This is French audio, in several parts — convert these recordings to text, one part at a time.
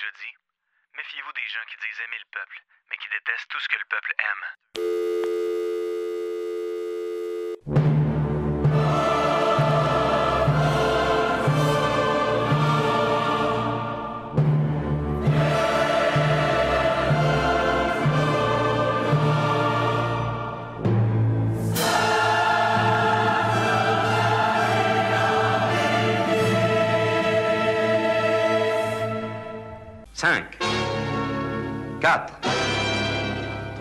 déjà dit. Méfiez-vous des gens qui disent aimer le peuple, mais qui détestent tout ce que le peuple aime. Cinq, 4,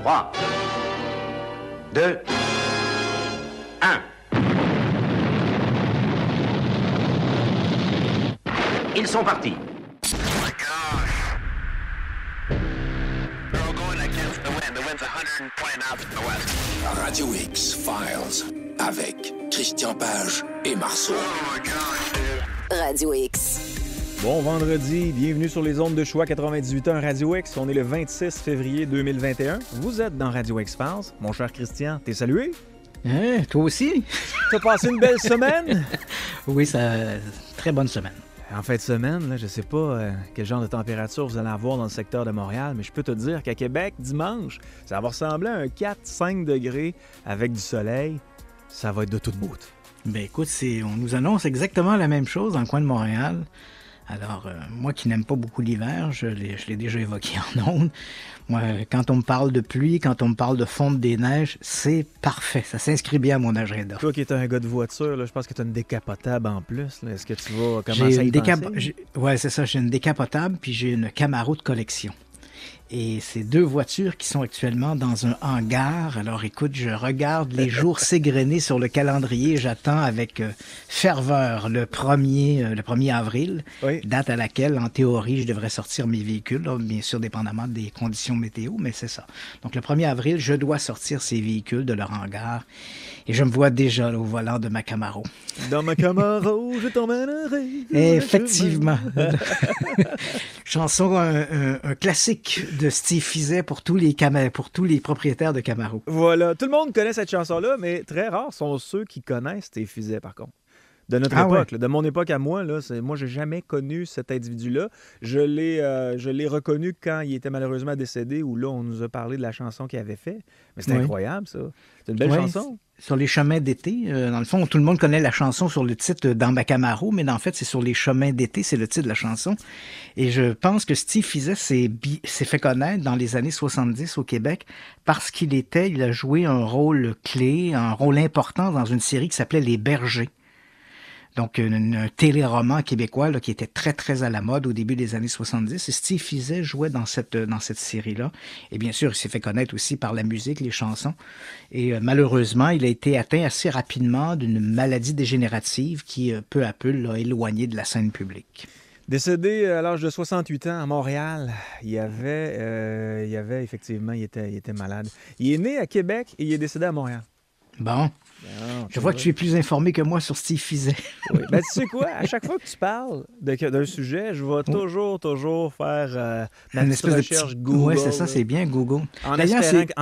3, 2, 1. Ils sont partis. Oh my gosh. They're all going against the wind. The wind's 120 knots from the west. Radio X Files avec Christian Page et Marceau. Oh my gosh, dude. Radio X. Bon vendredi, bienvenue sur les ondes de choix 98.1 Radio X. On est le 26 février 2021. Vous êtes dans Radio X Files. Mon cher Christian, t'es salué? Hein, toi aussi? T'as passé une belle semaine? Oui, très bonne semaine. En fin de semaine, là, je sais pas quel genre de température vous allez avoir dans le secteur de Montréal, mais je peux te dire qu'à Québec, dimanche, ça va ressembler à un 4-5 degrés avec du soleil. Ça va être de toute beauté. Ben écoute, on nous annonce exactement la même chose dans le coin de Montréal. Alors, moi qui n'aime pas beaucoup l'hiver, je l'ai déjà évoqué en ondes. Moi, quand on me parle de pluie, quand on me parle de fonte des neiges, c'est parfait. Ça s'inscrit bien à mon agenda. Toi qui es un gars de voiture, là, je pense que tu as une décapotable en plus. Là. Est-ce que tu vas commencer à y penser? Oui, c'est ça. J'ai une décapotable, puis j'ai une Camaro de collection. Et c'est deux voitures qui sont actuellement dans un hangar. Alors écoute, je regarde les jours s'égrener sur le calendrier. J'attends avec ferveur le 1er avril, oui, date à laquelle, en théorie, je devrais sortir mes véhicules. Là, bien sûr, dépendamment des conditions météo, mais c'est ça. Donc le 1er avril, je dois sortir ces véhicules de leur hangar. Et je me vois déjà là, au volant de ma Camaro. Dans ma Camaro, je t'emmènerai. Effectivement. Chanson, un classique de Steve Fizet pour tous les propriétaires de Camaro. Voilà. Tout le monde connaît cette chanson-là, mais très rares sont ceux qui connaissent Steve Fizet, par contre. De notre époque, ouais. Là, de mon époque à moi, là, moi, j'ai jamais connu cet individu-là. Je l'ai reconnu quand il était malheureusement décédé, où là, on nous a parlé de la chanson qu'il avait fait. Mais c'est incroyable, ça. C'est une belle chanson. Sur les chemins d'été, dans le fond, tout le monde connaît la chanson sur le titre « Dans ma Camaro », mais en fait, c'est sur les chemins d'été, c'est le titre de la chanson. Et je pense que Steve Fizet s'est fait connaître dans les années 70 au Québec parce qu'il a joué un rôle clé, un rôle important dans une série qui s'appelait « Les Bergers ». Donc, un téléroman québécois là, qui était très, très à la mode au début des années 70. Et Steve Fizet jouait dans cette série-là. Et bien sûr, il s'est fait connaître aussi par la musique, les chansons. Et malheureusement, il a été atteint assez rapidement d'une maladie dégénérative qui, peu à peu, l'a éloigné de la scène publique. Décédé à l'âge de 68 ans à Montréal, il était malade. Il est né à Québec et il est décédé à Montréal. Bon. Non, je vois que tu es plus informé que moi sur Steve Fizet. Oui. Ben, tu sais quoi? À chaque fois que tu parles d'un sujet, je vais toujours faire ma petite recherche Google. Oui, c'est ça, c'est bien Google. En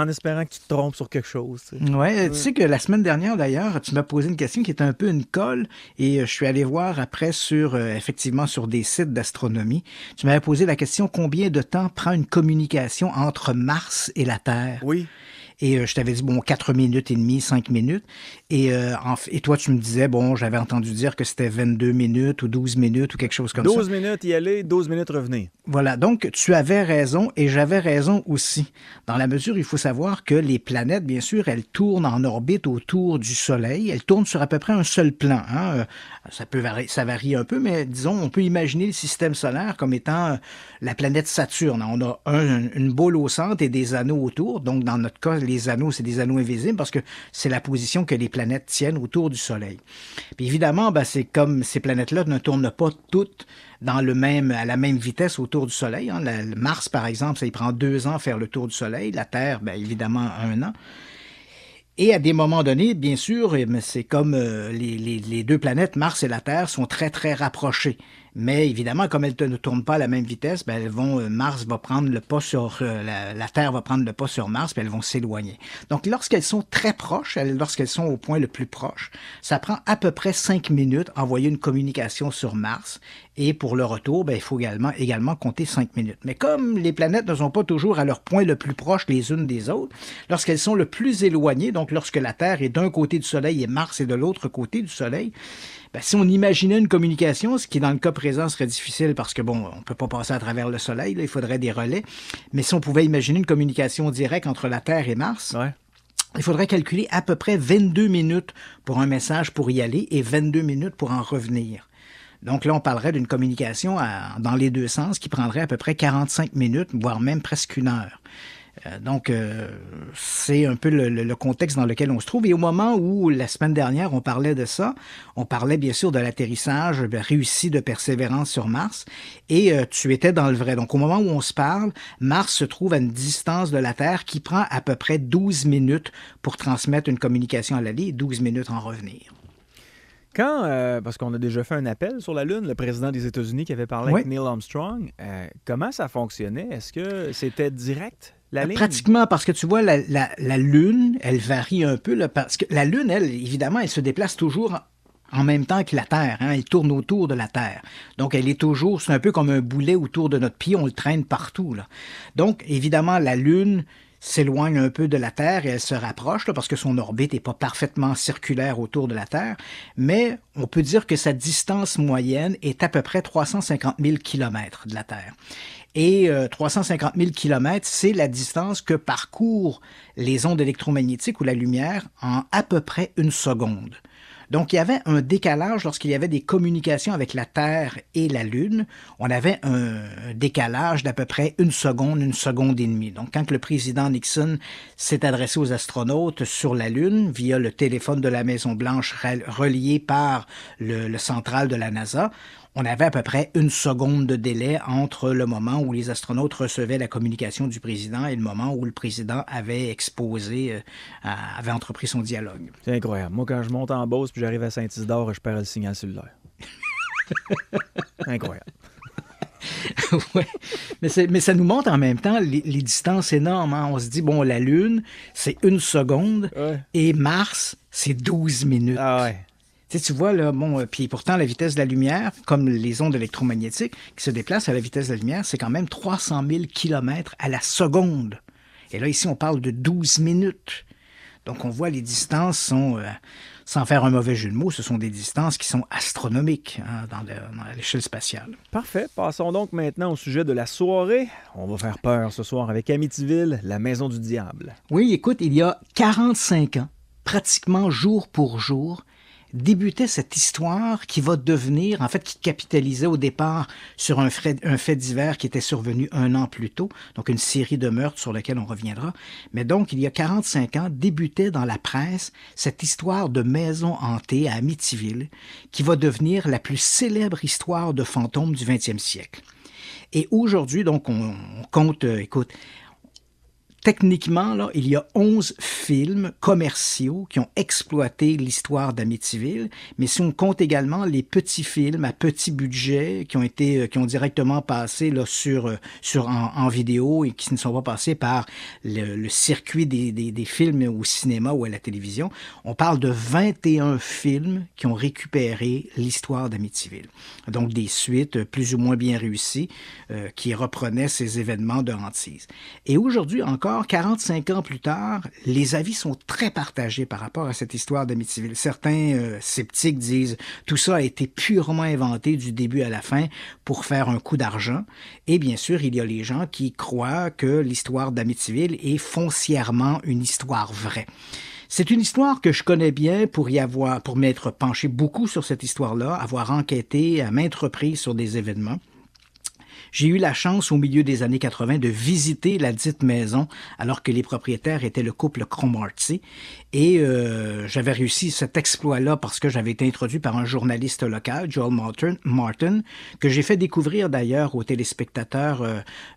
espérant que tu te trompes sur quelque chose. Tu sais. Oui, tu sais que la semaine dernière, d'ailleurs, tu m'as posé une question qui est un peu une colle et je suis allé voir après effectivement sur des sites d'astronomie. Tu m'avais posé la question combien de temps prend une communication entre Mars et la Terre? Oui. Et je t'avais dit, 4 minutes et demie, 5 minutes. Et toi, tu me disais, j'avais entendu dire que c'était 22 minutes ou 12 minutes ou quelque chose comme 12 ça. 12 minutes y aller, 12 minutes revenir. Voilà, donc tu avais raison et j'avais raison aussi. Dans la mesure, il faut savoir que les planètes, bien sûr, elles tournent en orbite autour du Soleil. Elles tournent sur à peu près un seul plan. Hein. Ça varie un peu, mais disons, on peut imaginer le système solaire comme étant la planète Saturne. On a une boule au centre et des anneaux autour. Donc, dans notre cas, les anneaux, c'est des anneaux invisibles parce que c'est la position que les planètes tiennent autour du Soleil. Puis évidemment, c'est comme ces planètes-là ne tournent pas toutes à la même vitesse autour du Soleil. Hein. Le Mars, par exemple, ça il prend 2 ans à faire le tour du Soleil. La Terre, évidemment, 1 an. Et à des moments donnés, bien sûr, c'est comme les deux planètes, Mars et la Terre, sont très, très rapprochées. Mais évidemment, comme elles ne tournent pas à la même vitesse, ben Mars va prendre le pas sur la Terre va prendre le pas sur Mars, puis elles vont s'éloigner. Donc, lorsqu'elles sont très proches, lorsqu'elles sont au point le plus proche, ça prend à peu près 5 minutes envoyer une communication sur Mars. Et pour le retour, ben, il faut également compter 5 minutes. Mais comme les planètes ne sont pas toujours à leur point le plus proche les unes des autres, lorsqu'elles sont le plus éloignées, donc lorsque la Terre est d'un côté du Soleil et Mars est de l'autre côté du Soleil, ben, si on imaginait une communication, ce qui dans le cas présent serait difficile parce que, bon, on ne peut pas passer à travers le Soleil, là, il faudrait des relais, mais si on pouvait imaginer une communication directe entre la Terre et Mars, il faudrait calculer à peu près 22 minutes pour un message pour y aller et 22 minutes pour en revenir. Donc là, on parlerait d'une communication dans les deux sens qui prendrait à peu près 45 minutes, voire même presque 1 heure. Donc, c'est un peu le contexte dans lequel on se trouve. Et au moment où, la semaine dernière, on parlait de ça, on parlait bien sûr de l'atterrissage réussi de Persévérance sur Mars, et tu étais dans le vrai. Donc, au moment où on se parle, Mars se trouve à une distance de la Terre qui prend à peu près 12 minutes pour transmettre une communication à l'aller et 12 minutes en revenir. Parce qu'on a déjà fait un appel sur la Lune, le président des États-Unis qui avait parlé avec Neil Armstrong, comment ça fonctionnait? Est-ce que c'était direct, la ligne? Pratiquement, parce que tu vois, la Lune, elle varie un peu, là, parce que la Lune, elle, évidemment, elle se déplace toujours en même temps que la Terre. Hein, elle tourne autour de la Terre. Donc, elle est toujours, c'est un peu comme un boulet autour de notre pied, on le traîne partout, là. Donc, évidemment, la Lune s'éloigne un peu de la Terre et elle se rapproche là, parce que son orbite n'est pas parfaitement circulaire autour de la Terre, mais on peut dire que sa distance moyenne est à peu près 350 000 km de la Terre. Et 350 000 km, c'est la distance que parcourent les ondes électromagnétiques ou la lumière en à peu près 1 seconde. Donc, il y avait un décalage lorsqu'il y avait des communications avec la Terre et la Lune. On avait un décalage d'à peu près 1 seconde et demie. Donc, quand le président Nixon s'est adressé aux astronautes sur la Lune via le téléphone de la Maison-Blanche relié par le central de la NASA, on avait à peu près 1 seconde de délai entre le moment où les astronautes recevaient la communication du président et le moment où le président avait avait entrepris son dialogue. C'est incroyable. Moi, quand je monte en Beauce puis j'arrive à Saint-Isidore, je perds le signal cellulaire. Incroyable. Oui, mais ça nous montre en même temps les distances énormes. Hein? On se dit, bon, la Lune, c'est 1 seconde et Mars, c'est 12 minutes. Ah ouais. Tu vois, là, bon, puis pourtant, la vitesse de la lumière, comme les ondes électromagnétiques qui se déplacent à la vitesse de la lumière, c'est quand même 300 000 km à la seconde. Et là, ici, on parle de 12 minutes. Donc, on voit les distances sont, sans faire un mauvais jeu de mots, ce sont des distances qui sont astronomiques hein, dans l'échelle spatiale. Parfait. Passons donc maintenant au sujet de la soirée. On va faire peur ce soir avec Amityville, la maison du diable. Oui, écoute, il y a 45 ans, pratiquement jour pour jour, débutait cette histoire qui va devenir, en fait, qui capitalisait au départ sur un fait divers qui était survenu 1 an plus tôt, donc une série de meurtres sur lesquels on reviendra. Mais donc, il y a 45 ans, débutait dans la presse cette histoire de maison hantée à Amityville qui va devenir la plus célèbre histoire de fantômes du 20e siècle. Et aujourd'hui, donc, on compte, écoute, techniquement, là, il y a 11 films commerciaux qui ont exploité l'histoire d'Amityville, mais si on compte également les petits films à petit budget qui ont directement passé là, en vidéo et qui ne sont pas passés par le circuit des films au cinéma ou à la télévision, on parle de 21 films qui ont récupéré l'histoire d'Amityville. Donc des suites plus ou moins bien réussies qui reprenaient ces événements de hantise. Et aujourd'hui encore, 45 ans plus tard, les avis sont très partagés par rapport à cette histoire d'Amityville. Certains sceptiques disent « tout ça a été purement inventé du début à la fin pour faire un coup d'argent ». Et bien sûr, il y a les gens qui croient que l'histoire d'Amityville est foncièrement une histoire vraie. C'est une histoire que je connais bien pour m'être penché beaucoup sur cette histoire-là, avoir enquêté à maintes reprises sur des événements. J'ai eu la chance, au milieu des années 80, de visiter la dite maison, alors que les propriétaires étaient le couple Cromarty. Et j'avais réussi cet exploit-là parce que j'avais été introduit par un journaliste local, Joel Martin, que j'ai fait découvrir d'ailleurs aux téléspectateurs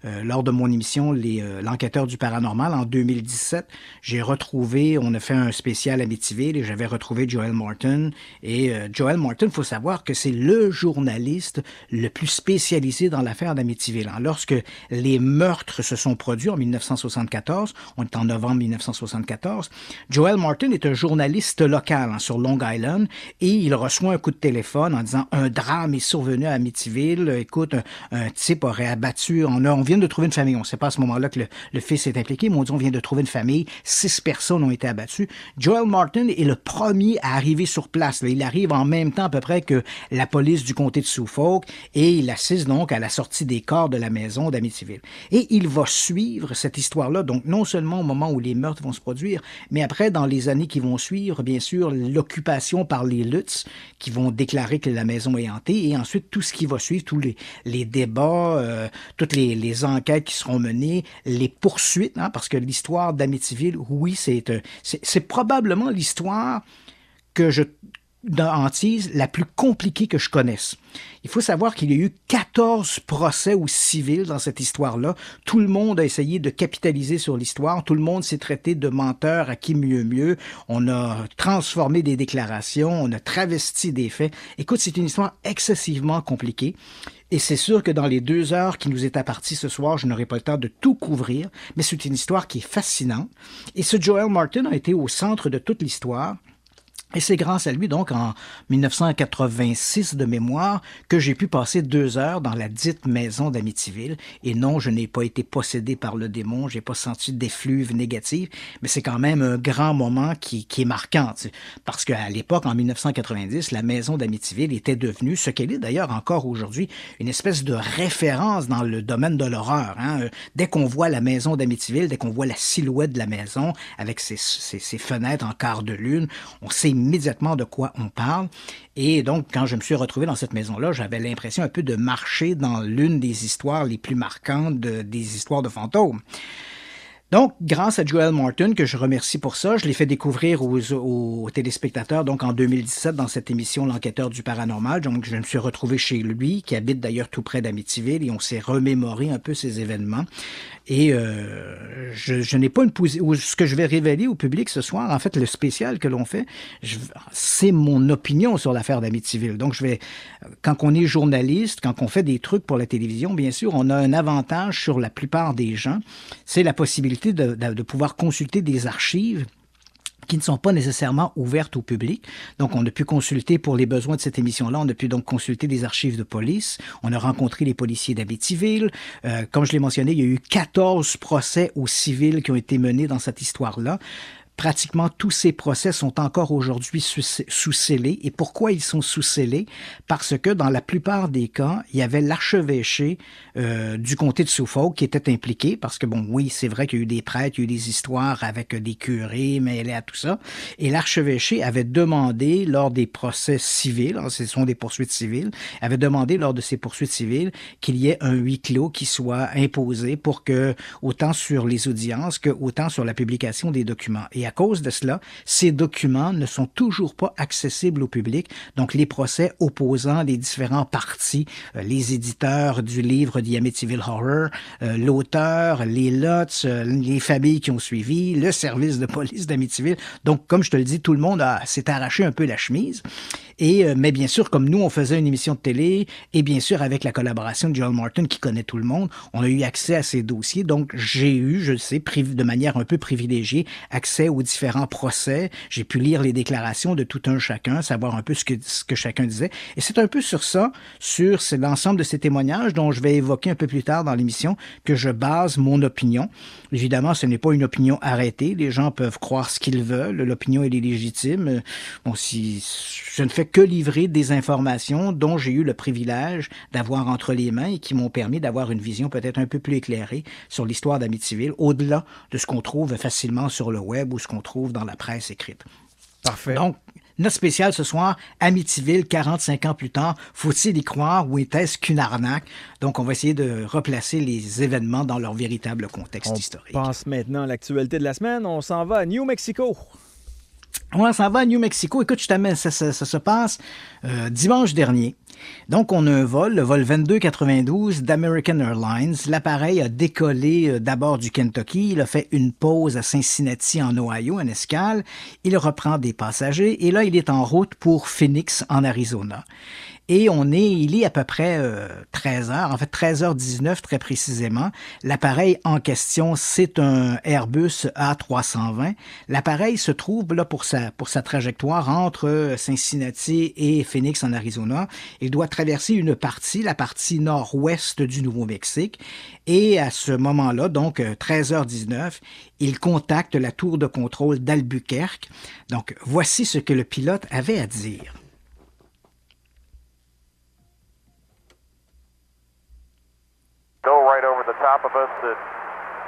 lors de mon émission L'Enquêteur du Paranormal en 2017. On a fait un spécial Amityville et j'avais retrouvé Joel Martin. Et Joel Martin, il faut savoir que c'est le journaliste le plus spécialisé dans l'affaire d'Amityville. Lorsque les meurtres se sont produits en 1974, on est en novembre 1974, Joel Martin est un journaliste local sur Long Island et il reçoit un coup de téléphone en disant « Un drame est survenu à Amityville. Écoute, un type aurait abattu... On vient de trouver une famille. On ne sait pas à ce moment-là que le fils est impliqué, mais on dit on vient de trouver une famille. 6 personnes ont été abattues. » Joel Martin est le premier à arriver sur place. Il arrive en même temps à peu près que la police du comté de Suffolk et il assiste donc à la sortie des corps de la maison d'Amityville. Et il va suivre cette histoire-là, donc non seulement au moment où les meurtres vont se produire, mais après, dans les années qui vont suivre, bien sûr, l'occupation par les Lutz qui vont déclarer que la maison est hantée et ensuite tout ce qui va suivre, tous les débats, toutes les enquêtes qui seront menées, les poursuites, parce que l'histoire d'Amityville, oui, c'est probablement l'histoire hantise la plus compliquée que je connaisse. Il faut savoir qu'il y a eu 14 procès au civil dans cette histoire-là. Tout le monde a essayé de capitaliser sur l'histoire. Tout le monde s'est traité de menteur à qui mieux. On a transformé des déclarations, on a travesti des faits. Écoute, c'est une histoire excessivement compliquée. Et c'est sûr que dans les 2 heures qui nous est imparties ce soir, je n'aurai pas le temps de tout couvrir, mais c'est une histoire qui est fascinante. Et ce Joel Martin a été au centre de toute l'histoire. Et c'est grâce à lui, donc, en 1986 de mémoire, que j'ai pu passer 2 heures dans la dite maison d'Amityville. Et non, je n'ai pas été possédé par le démon, j'ai pas senti d'effluve négative, mais c'est quand même un grand moment qui est marquant. Parce qu'à l'époque, en 1990, la maison d'Amityville était devenue, ce qu'elle est d'ailleurs encore aujourd'hui, une espèce de référence dans le domaine de l'horreur. Dès qu'on voit la maison d'Amityville, dès qu'on voit la silhouette de la maison, avec ses fenêtres en quart de lune, on sait immédiatement de quoi on parle. Et donc, quand je me suis retrouvé dans cette maison-là, j'avais l'impression un peu de marcher dans l'une des histoires les plus marquantes des histoires de fantômes. Donc, grâce à Joel Martin, que je remercie pour ça, je l'ai fait découvrir aux téléspectateurs donc en 2017 dans cette émission L'Enquêteur du Paranormal. Donc, je me suis retrouvé chez lui, qui habite d'ailleurs tout près d'Amityville, et on s'est remémoré un peu ces événements. Et je n'ai pas ce que je vais révéler au public ce soir, en fait, le spécial que l'on fait, c'est mon opinion sur l'affaire d'Amityville. Donc, quand on est journaliste, quand on fait des trucs pour la télévision, bien sûr, on a un avantage sur la plupart des gens, c'est la possibilité de pouvoir consulter des archives qui ne sont pas nécessairement ouvertes au public. Donc, on a pu consulter pour les besoins de cette émission-là, on a pu donc consulter des archives de police. On a rencontré les policiers d'Amityville. Comme je l'ai mentionné, il y a eu 14 procès au civil qui ont été menés dans cette histoire-là. Pratiquement tous ces procès sont encore aujourd'hui sous scellés. Et pourquoi ils sont sous scellés? Parce que dans la plupart des cas, il y avait l'archevêché du comté de Suffolk qui était impliqué. Parce que, bon, oui, c'est vrai qu'il y a eu des prêtres, il y a eu des histoires avec des curés mêlés à tout ça. Et l'archevêché avait demandé lors des procès civils, ce sont des poursuites civiles, avait demandé lors de ces poursuites civiles qu'il y ait un huis clos qui soit imposé pour que, autant sur les audiences que autant sur la publication des documents. Et à cause de cela, ces documents ne sont toujours pas accessibles au public. Donc, les procès opposant les différents partis, les éditeurs du livre The Amityville Horror, l'auteur, les Lutz, les familles qui ont suivi, le service de police d'Amityville. Donc, comme je te le dis, tout le monde s'est arraché un peu la chemise. Mais bien sûr, comme nous, on faisait une émission de télé, et bien sûr, avec la collaboration de Joel Martin, qui connaît tout le monde, on a eu accès à ces dossiers. Donc, j'ai eu, je le sais, de manière un peu privilégiée, accès aux différents procès. J'ai pu lire les déclarations de tout un chacun, savoir un peu ce que chacun disait. Et c'est un peu sur l'ensemble de ces témoignages dont je vais évoquer un peu plus tard dans l'émission, que je base mon opinion. Évidemment, ce n'est pas une opinion arrêtée. Les gens peuvent croire ce qu'ils veulent. L'opinion, elle est légitime. Bon, si je ne fais que livrer des informations dont j'ai eu le privilège d'avoir entre les mains et qui m'ont permis d'avoir une vision peut-être un peu plus éclairée sur l'histoire d'Amityville, au-delà de ce qu'on trouve facilement sur le web ou ce qu'on trouve dans la presse écrite. Parfait. Donc, Notre spécial ce soir, Amityville, 45 ans plus tard, faut-il y croire ou était-ce qu'une arnaque? Donc, on va essayer de replacer les événements dans leur véritable contexte historique. On passe maintenant à l'actualité de la semaine. On s'en va à New Mexico. On s'en va à New Mexico. Écoute, je t'amène, ça se passe dimanche dernier. Donc, on a un vol, le vol 2292 d'American Airlines. L'appareil a décollé d'abord du Kentucky. Il a fait une pause à Cincinnati, en Ohio, en escale. Il reprend des passagers et là, il est en route pour Phoenix, en Arizona. Et il est à peu près 13h, en fait 13h19 très précisément. L'appareil en question, c'est un Airbus A320. L'appareil se trouve là pour sa trajectoire entre Cincinnati et Phoenix en Arizona. Il doit traverser la partie nord-ouest du Nouveau-Mexique. Et à ce moment-là, donc 13h19, il contacte la tour de contrôle d'Albuquerque. Donc voici ce que le pilote avait à dire. Go right over the top of us.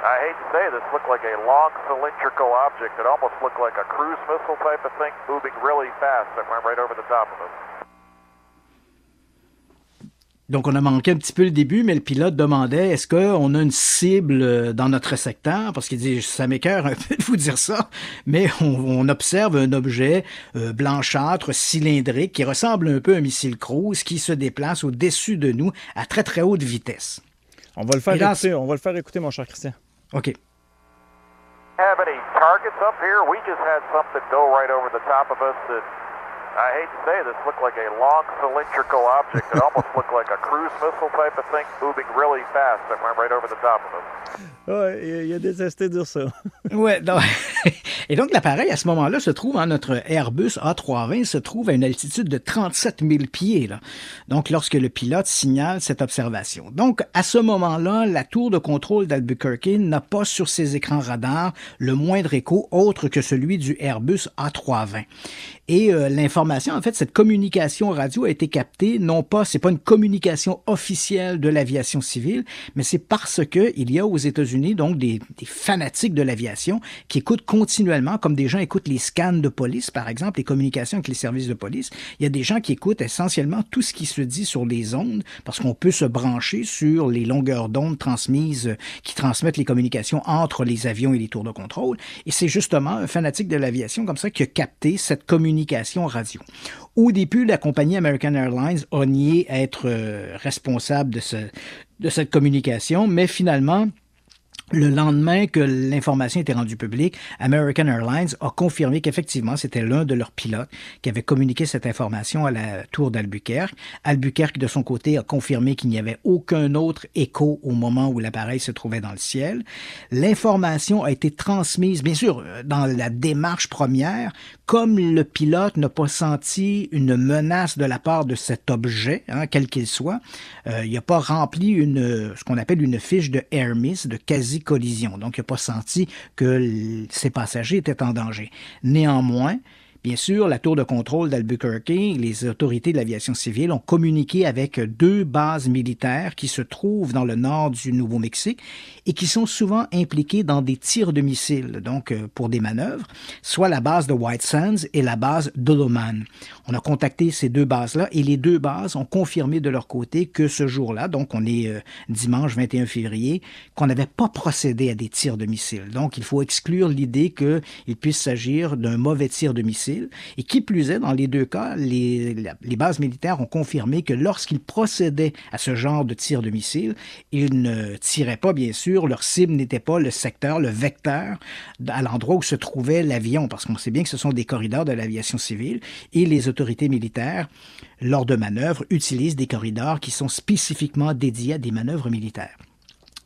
I hate to say this, looked like a long cylindrical object. It almost looked like a cruise missile type of thing moving really fast that went right over the top of us. Donc, on a manqué un petit peu le début, mais le pilote demandait est-ce qu'on a une cible dans notre secteur? Parce qu'il dit ça m'écoeure un peu de vous dire ça, mais on observe un objet blanchâtre, cylindrique, qui ressemble un peu à un missile cruise qui se déplace au-dessus de nous à très, très haute vitesse. On va le faire écouter, mon cher Christian. OK. Have any targets up here? We just had something go right over the top of us that, I hate to say this, looked like a long cylindrical object. It almost looked like a cruise missile type of thing moving really fast that went right over the top of us. Ouais, il a détesté dire ça. Ouais, non. Et donc, l'appareil, à ce moment-là, notre Airbus A320 se trouve à une altitude de 37 000 pieds. Là. Donc, lorsque le pilote signale cette observation. Donc, à ce moment-là, la tour de contrôle d'Albuquerque n'a pas sur ses écrans radars le moindre écho autre que celui du Airbus A320. Et l'information, en fait, cette communication radio a été captée, c'est pas une communication officielle de l'aviation civile, mais c'est parce que il y a aux États-Unis donc des fanatiques de l'aviation qui écoutent continuellement, comme des gens écoutent les scans de police, par exemple, les communications avec les services de police. Il y a des gens qui écoutent essentiellement tout ce qui se dit sur les ondes, parce qu'on peut se brancher sur les longueurs d'onde transmises, qui transmettent les communications entre les avions et les tours de contrôle. Et c'est justement un fanatique de l'aviation comme ça qui a capté cette communication radio. Au début, la compagnie American Airlines a nié être responsable de cette communication, mais finalement, le lendemain que l'information était rendue publique, American Airlines a confirmé qu'effectivement, c'était l'un de leurs pilotes qui avait communiqué cette information à la tour d'Albuquerque. Albuquerque, de son côté, a confirmé qu'il n'y avait aucun autre écho au moment où l'appareil se trouvait dans le ciel. L'information a été transmise, bien sûr, dans la démarche première, comme le pilote n'a pas senti une menace de la part de cet objet, quel qu'il soit, il n'a pas rempli ce qu'on appelle une fiche de air miss, de quasi-collision. Donc, il n'a pas senti que ses passagers étaient en danger. Néanmoins, bien sûr, la tour de contrôle d'Albuquerque, les autorités de l'aviation civile ont communiqué avec 2 bases militaires qui se trouvent dans le nord du Nouveau-Mexique et qui sont souvent impliquées dans des tirs de missiles, donc pour des manœuvres, soit la base de White Sands et la base d'Oloman. On a contacté ces 2 bases-là et les 2 bases ont confirmé de leur côté que ce jour-là, donc on est dimanche 21 février, qu'on n'avait pas procédé à des tirs de missiles. Donc il faut exclure l'idée qu'il puisse s'agir d'un mauvais tir de missile. Et qui plus est, dans les 2 cas, les bases militaires ont confirmé que lorsqu'ils procédaient à ce genre de tir de missile, ils ne tiraient pas, bien sûr, leur cible n'était pas le secteur, le vecteur, à l'endroit où se trouvait l'avion, parce qu'on sait bien que ce sont des corridors de l'aviation civile, et les autorités militaires, lors de manœuvres, utilisent des corridors qui sont spécifiquement dédiés à des manœuvres militaires.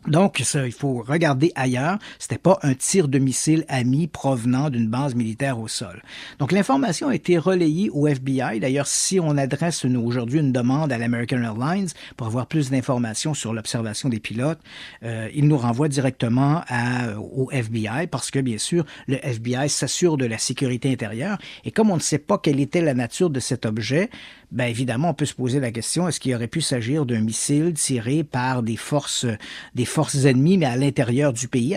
Donc, ça, il faut regarder ailleurs. C'était pas un tir de missile ami provenant d'une base militaire au sol. Donc, l'information a été relayée au FBI. D'ailleurs, si on adresse aujourd'hui une demande à l'American Airlines pour avoir plus d'informations sur l'observation des pilotes, il nous renvoie directement au FBI parce que, bien sûr, le FBI s'assure de la sécurité intérieure. Et comme on ne sait pas quelle était la nature de cet objet, bien évidemment, on peut se poser la question, est-ce qu'il aurait pu s'agir d'un missile tiré par des forces forces ennemies, mais à l'intérieur du pays,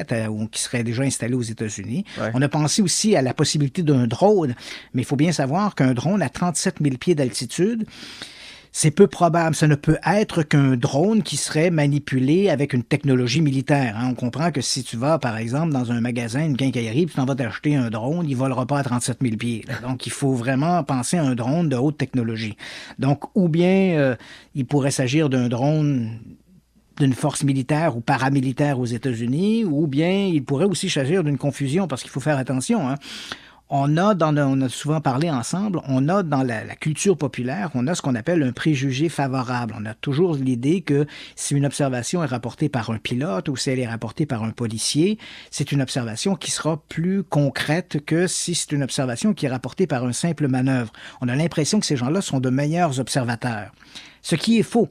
qui seraient déjà installées aux États-Unis. Ouais. On a pensé aussi à la possibilité d'un drone, mais il faut bien savoir qu'un drone à 37 000 pieds d'altitude, c'est peu probable. Ça ne peut être qu'un drone qui serait manipulé avec une technologie militaire. On comprend que si tu vas, par exemple, dans un magasin, une quincaillerie, puis tu en vas t'acheter un drone, il ne volera pas à 37 000 pieds. Donc, il faut vraiment penser à un drone de haute technologie. Donc, ou bien il pourrait s'agir d'un drone d'une force militaire ou paramilitaire aux États-Unis, ou bien il pourrait aussi s'agir d'une confusion, parce qu'il faut faire attention, On a souvent parlé ensemble, on a dans la culture populaire, on a ce qu'on appelle un préjugé favorable. On a toujours l'idée que si une observation est rapportée par un pilote ou si elle est rapportée par un policier, c'est une observation qui sera plus concrète que si c'est une observation qui est rapportée par un simple manœuvre. On a l'impression que ces gens-là sont de meilleurs observateurs. Ce qui est faux.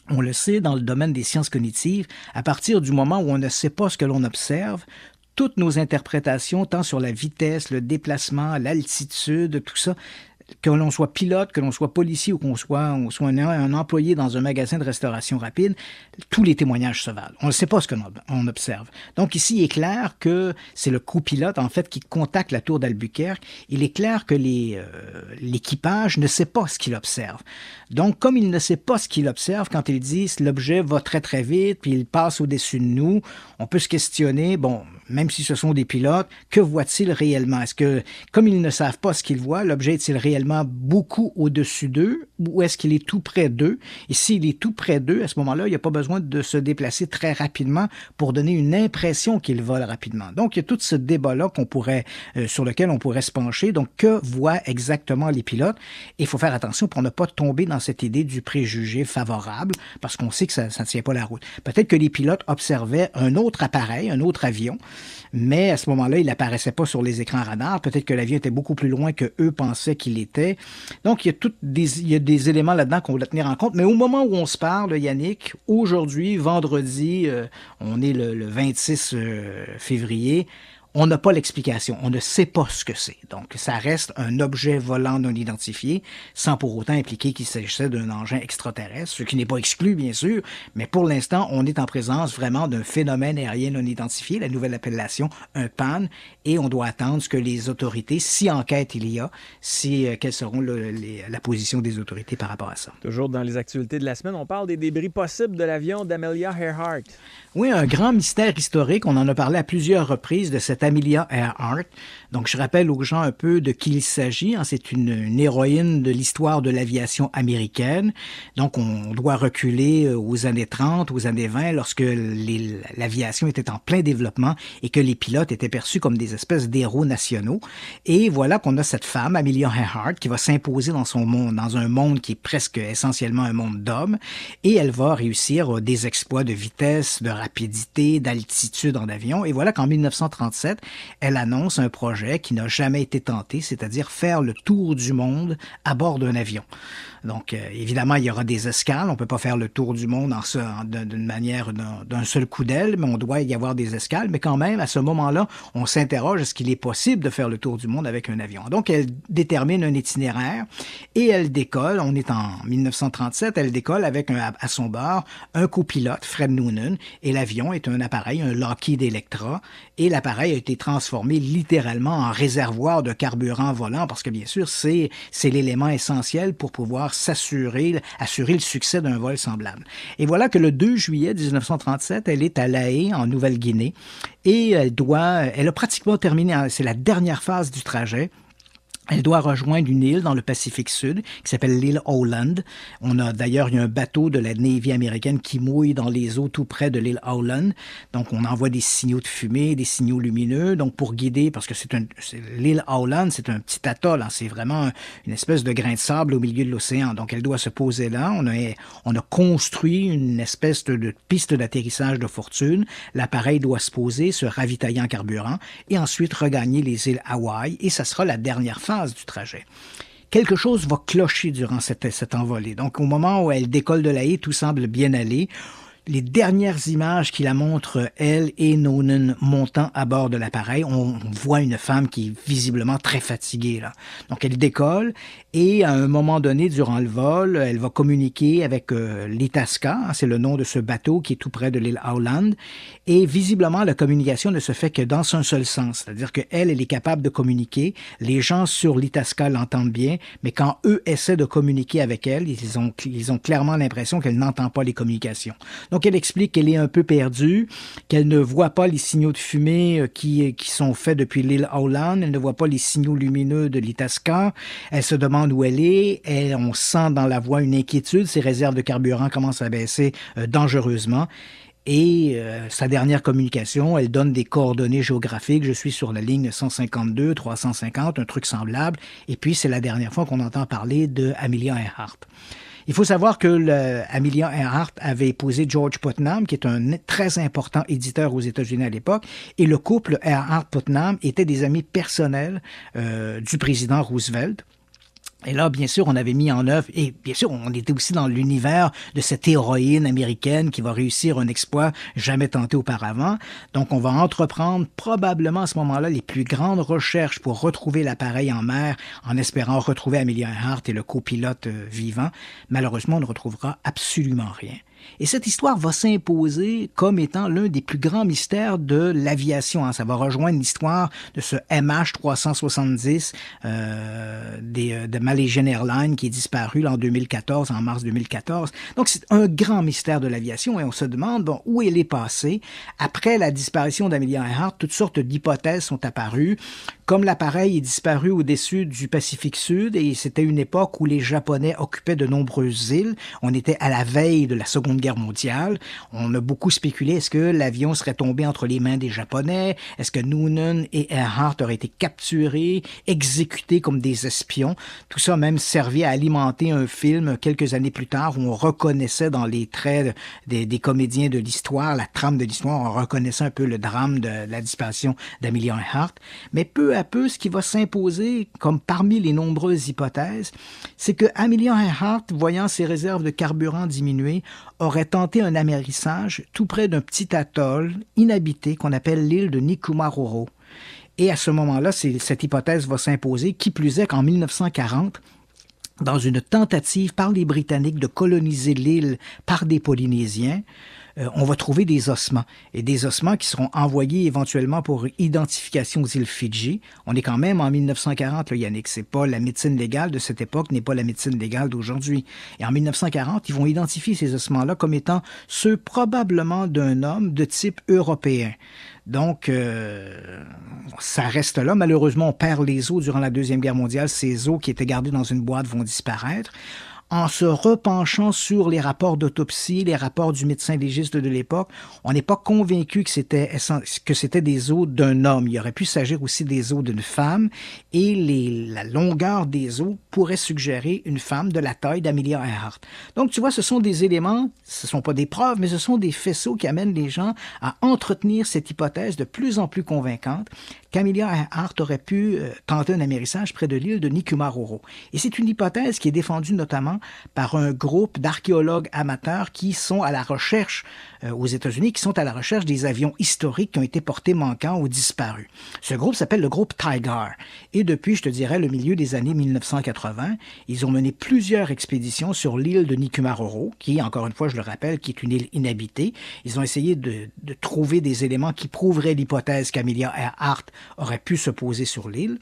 On le sait dans le domaine des sciences cognitives, à partir du moment où on ne sait pas ce que l'on observe, toutes nos interprétations, tant sur la vitesse, le déplacement, l'altitude, tout ça, que l'on soit pilote, que l'on soit policier ou qu'on soit un employé dans un magasin de restauration rapide, tous les témoignages se valent. On ne sait pas ce qu'on observe. Donc ici, il est clair que c'est le copilote, en fait, qui contacte la tour d'Albuquerque. Il est clair que l'équipage ne sait pas ce qu'il observe. Donc, comme il ne sait pas ce qu'il observe, quand il dit « l'objet va très, très vite, puis il passe au-dessus de nous », on peut se questionner, même si ce sont des pilotes, que voient-ils réellement? Est-ce que, comme ils ne savent pas ce qu'ils voient, l'objet est-il réellement beaucoup au-dessus d'eux ou est-ce qu'il est tout près d'eux? Et s'il est tout près d'eux, à ce moment-là, il n'y a pas besoin de se déplacer très rapidement pour donner une impression qu'il vole rapidement. Donc, il y a tout ce débat-là sur lequel on pourrait se pencher. Donc, que voient exactement les pilotes? Et il faut faire attention pour ne pas tomber dans cette idée du préjugé favorable, parce qu'on sait que ça ne tient pas la route. Peut-être que les pilotes observaient un autre appareil, un autre avion, mais à ce moment-là, il n'apparaissait pas sur les écrans radars. Peut-être que l'avion était beaucoup plus loin que eux pensaient qu'il était. Donc, il y a des éléments là-dedans qu'on doit tenir en compte. Mais au moment où on se parle, Yannick, aujourd'hui, vendredi, on est le 26 février, on n'a pas l'explication. On ne sait pas ce que c'est. Donc, ça reste un objet volant non identifié, sans pour autant impliquer qu'il s'agissait d'un engin extraterrestre, ce qui n'est pas exclu, bien sûr, mais pour l'instant, on est en présence vraiment d'un phénomène aérien non identifié, la nouvelle appellation, un PAN, et on doit attendre ce que les autorités, si enquête il y a, quelles seront la position des autorités par rapport à ça. Toujours dans les actualités de la semaine, on parle des débris possibles de l'avion d'Amelia Earhart. Oui, un grand mystère historique. On en a parlé à plusieurs reprises de cette Amelia Earhart. Donc, je rappelle aux gens un peu de qui il s'agit. C'est une héroïne de l'histoire de l'aviation américaine. Donc, on doit reculer aux années 30, aux années 20, lorsque l'aviation était en plein développement et que les pilotes étaient perçus comme des espèces d'héros nationaux. Et voilà qu'on a cette femme, Amelia Earhart, qui va s'imposer dans son monde, dans un monde qui est presque essentiellement un monde d'hommes. Et elle va réussir des exploits de vitesse, de rapidité, d'altitude en avion. Et voilà qu'en 1937, elle annonce un projet qui n'a jamais été tenté, c'est-à-dire faire le tour du monde à bord d'un avion. Donc, évidemment, il y aura des escales. On ne peut pas faire le tour du monde d'une manière d'un seul coup d'aile, mais on doit y avoir des escales. Mais quand même, à ce moment-là, on s'interroge, est-ce qu'il est possible de faire le tour du monde avec un avion? Donc, elle détermine un itinéraire et elle décolle. On est en 1937. Elle décolle avec à son bord un copilote, Fred Noonan, et l'avion est un appareil, un Lockheed Electra, et l'appareil a été transformé littéralement en réservoir de carburant volant parce que, bien sûr, c'est l'élément essentiel pour pouvoir assurer le succès d'un vol semblable. Et voilà que le 2 juillet 1937, elle est à La Haye, en Nouvelle-Guinée, et elle a pratiquement terminé, c'est la dernière phase du trajet. Elle doit rejoindre une île dans le Pacifique Sud qui s'appelle l'île Howland. Il y a un bateau de la Navy américaine qui mouille dans les eaux tout près de l'île Howland. Donc, on envoie des signaux de fumée, des signaux lumineux, donc pour guider, parce que l'île Howland, c'est un petit atoll. C'est vraiment une espèce de grain de sable au milieu de l'océan. Donc, elle doit se poser là. On a construit une espèce de piste d'atterrissage de fortune. L'appareil doit se poser, se ravitailler en carburant et ensuite regagner les îles Hawaï. Et ça sera la dernière phase du trajet. Quelque chose va clocher durant cette envolée. Donc, au moment où elle décolle de La Haye, tout semble bien aller. les dernières images qui la montrent, elle et Noonan montant à bord de l'appareil, on voit une femme qui est visiblement très fatiguée, là. Donc, elle décolle et à un moment donné, durant le vol, elle va communiquer avec l'Itasca, hein, c'est le nom de ce bateau qui est tout près de l'île Howland. Et visiblement, la communication ne se fait que dans un seul sens. C'est-à-dire qu'elle, elle est capable de communiquer. Les gens sur l'Itasca l'entendent bien, mais quand eux essaient de communiquer avec elle, ils ont clairement l'impression qu'elle n'entend pas les communications. Donc, elle explique qu'elle est un peu perdue, qu'elle ne voit pas les signaux de fumée qui sont faits depuis l'île Howland, elle ne voit pas les signaux lumineux de l'Itasca, elle se demande où elle est, et on sent dans la voix une inquiétude, ses réserves de carburant commencent à baisser dangereusement. Et sa dernière communication, elle donne des coordonnées géographiques. Je suis sur la ligne 152, 350, un truc semblable. Et puis, c'est la dernière fois qu'on entend parler de Amelia Earhart. Il faut savoir que Amelia Earhart avait épousé George Putnam, qui est un très important éditeur aux États-Unis à l'époque, et le couple Earhart-Putnam était des amis personnels du président Roosevelt. Et là, bien sûr, on avait mis en œuvre, et bien sûr, on était aussi dans l'univers de cette héroïne américaine qui va réussir un exploit jamais tenté auparavant. Donc, on va entreprendre probablement à ce moment-là les plus grandes recherches pour retrouver l'appareil en mer, en espérant retrouver Amelia Earhart et le copilote vivant. Malheureusement, on ne retrouvera absolument rien. Et cette histoire va s'imposer comme étant l'un des plus grands mystères de l'aviation. Ça va rejoindre l'histoire de ce MH370 de Malaysian Airlines qui est disparu en 2014, en mars 2014. Donc, c'est un grand mystère de l'aviation et on se demande où elle est passée. Après la disparition d'Amelia Earhart, toutes sortes d'hypothèses sont apparues. Comme l'appareil est disparu au-dessus du Pacifique Sud et c'était une époque où les Japonais occupaient de nombreuses îles, on était à la veille de la Seconde Guerre mondiale, on a beaucoup spéculé, est-ce que l'avion serait tombé entre les mains des Japonais? Est-ce que Noonan et Earhart auraient été capturés, exécutés comme des espions? Tout ça a même servi à alimenter un film quelques années plus tard où on reconnaissait dans les traits des comédiens de l'histoire, la trame de l'histoire, on reconnaissait un peu le drame de la disparition d'Amelia Earhart. Mais peu à peu, ce qui va s'imposer, comme parmi les nombreuses hypothèses, c'est que Amelia Earhart, voyant ses réserves de carburant diminuer, aurait tenté un amérissage tout près d'un petit atoll inhabité qu'on appelle l'île de Nikumaroro. Et à ce moment-là, cette hypothèse va s'imposer, qui plus est qu'en 1940, dans une tentative par les Britanniques de coloniser l'île par des Polynésiens, on va trouver des ossements, et des ossements qui seront envoyés éventuellement pour identification aux îles Fidji. On est quand même en 1940, là, Yannick, c'est pas la médecine légale de cette époque, n'est pas la médecine légale d'aujourd'hui. Et en 1940, ils vont identifier ces ossements-là comme étant ceux probablement d'un homme de type européen. Donc, ça reste là. Malheureusement, on perd les os durant la Deuxième Guerre mondiale. Ces os qui étaient gardés dans une boîte vont disparaître. En se repenchant sur les rapports d'autopsie, les rapports du médecin légiste de l'époque, on n'est pas convaincu que c'était des os d'un homme. Il aurait pu s'agir aussi des os d'une femme et la longueur des os pourrait suggérer une femme de la taille d'Amelia Earhart. Donc, tu vois, ce sont des éléments, ce ne sont pas des preuves, mais ce sont des faisceaux qui amènent les gens à entretenir cette hypothèse de plus en plus convaincante qu'Amelia Earhart aurait pu tenter un amérissage près de l'île de Nikumaroro. Et c'est une hypothèse qui est défendue notamment par un groupe d'archéologues amateurs qui sont à la recherche aux États-Unis, qui sont à la recherche des avions historiques qui ont été portés manquants ou disparus. Ce groupe s'appelle le groupe Tiger. Et depuis, je te dirais, le milieu des années 1980, ils ont mené plusieurs expéditions sur l'île de Nikumaroro, qui, encore une fois, je le rappelle, qui est une île inhabitée. Ils ont essayé de trouver des éléments qui prouveraient l'hypothèse qu'Amelia Earhart aurait pu se poser sur l'île.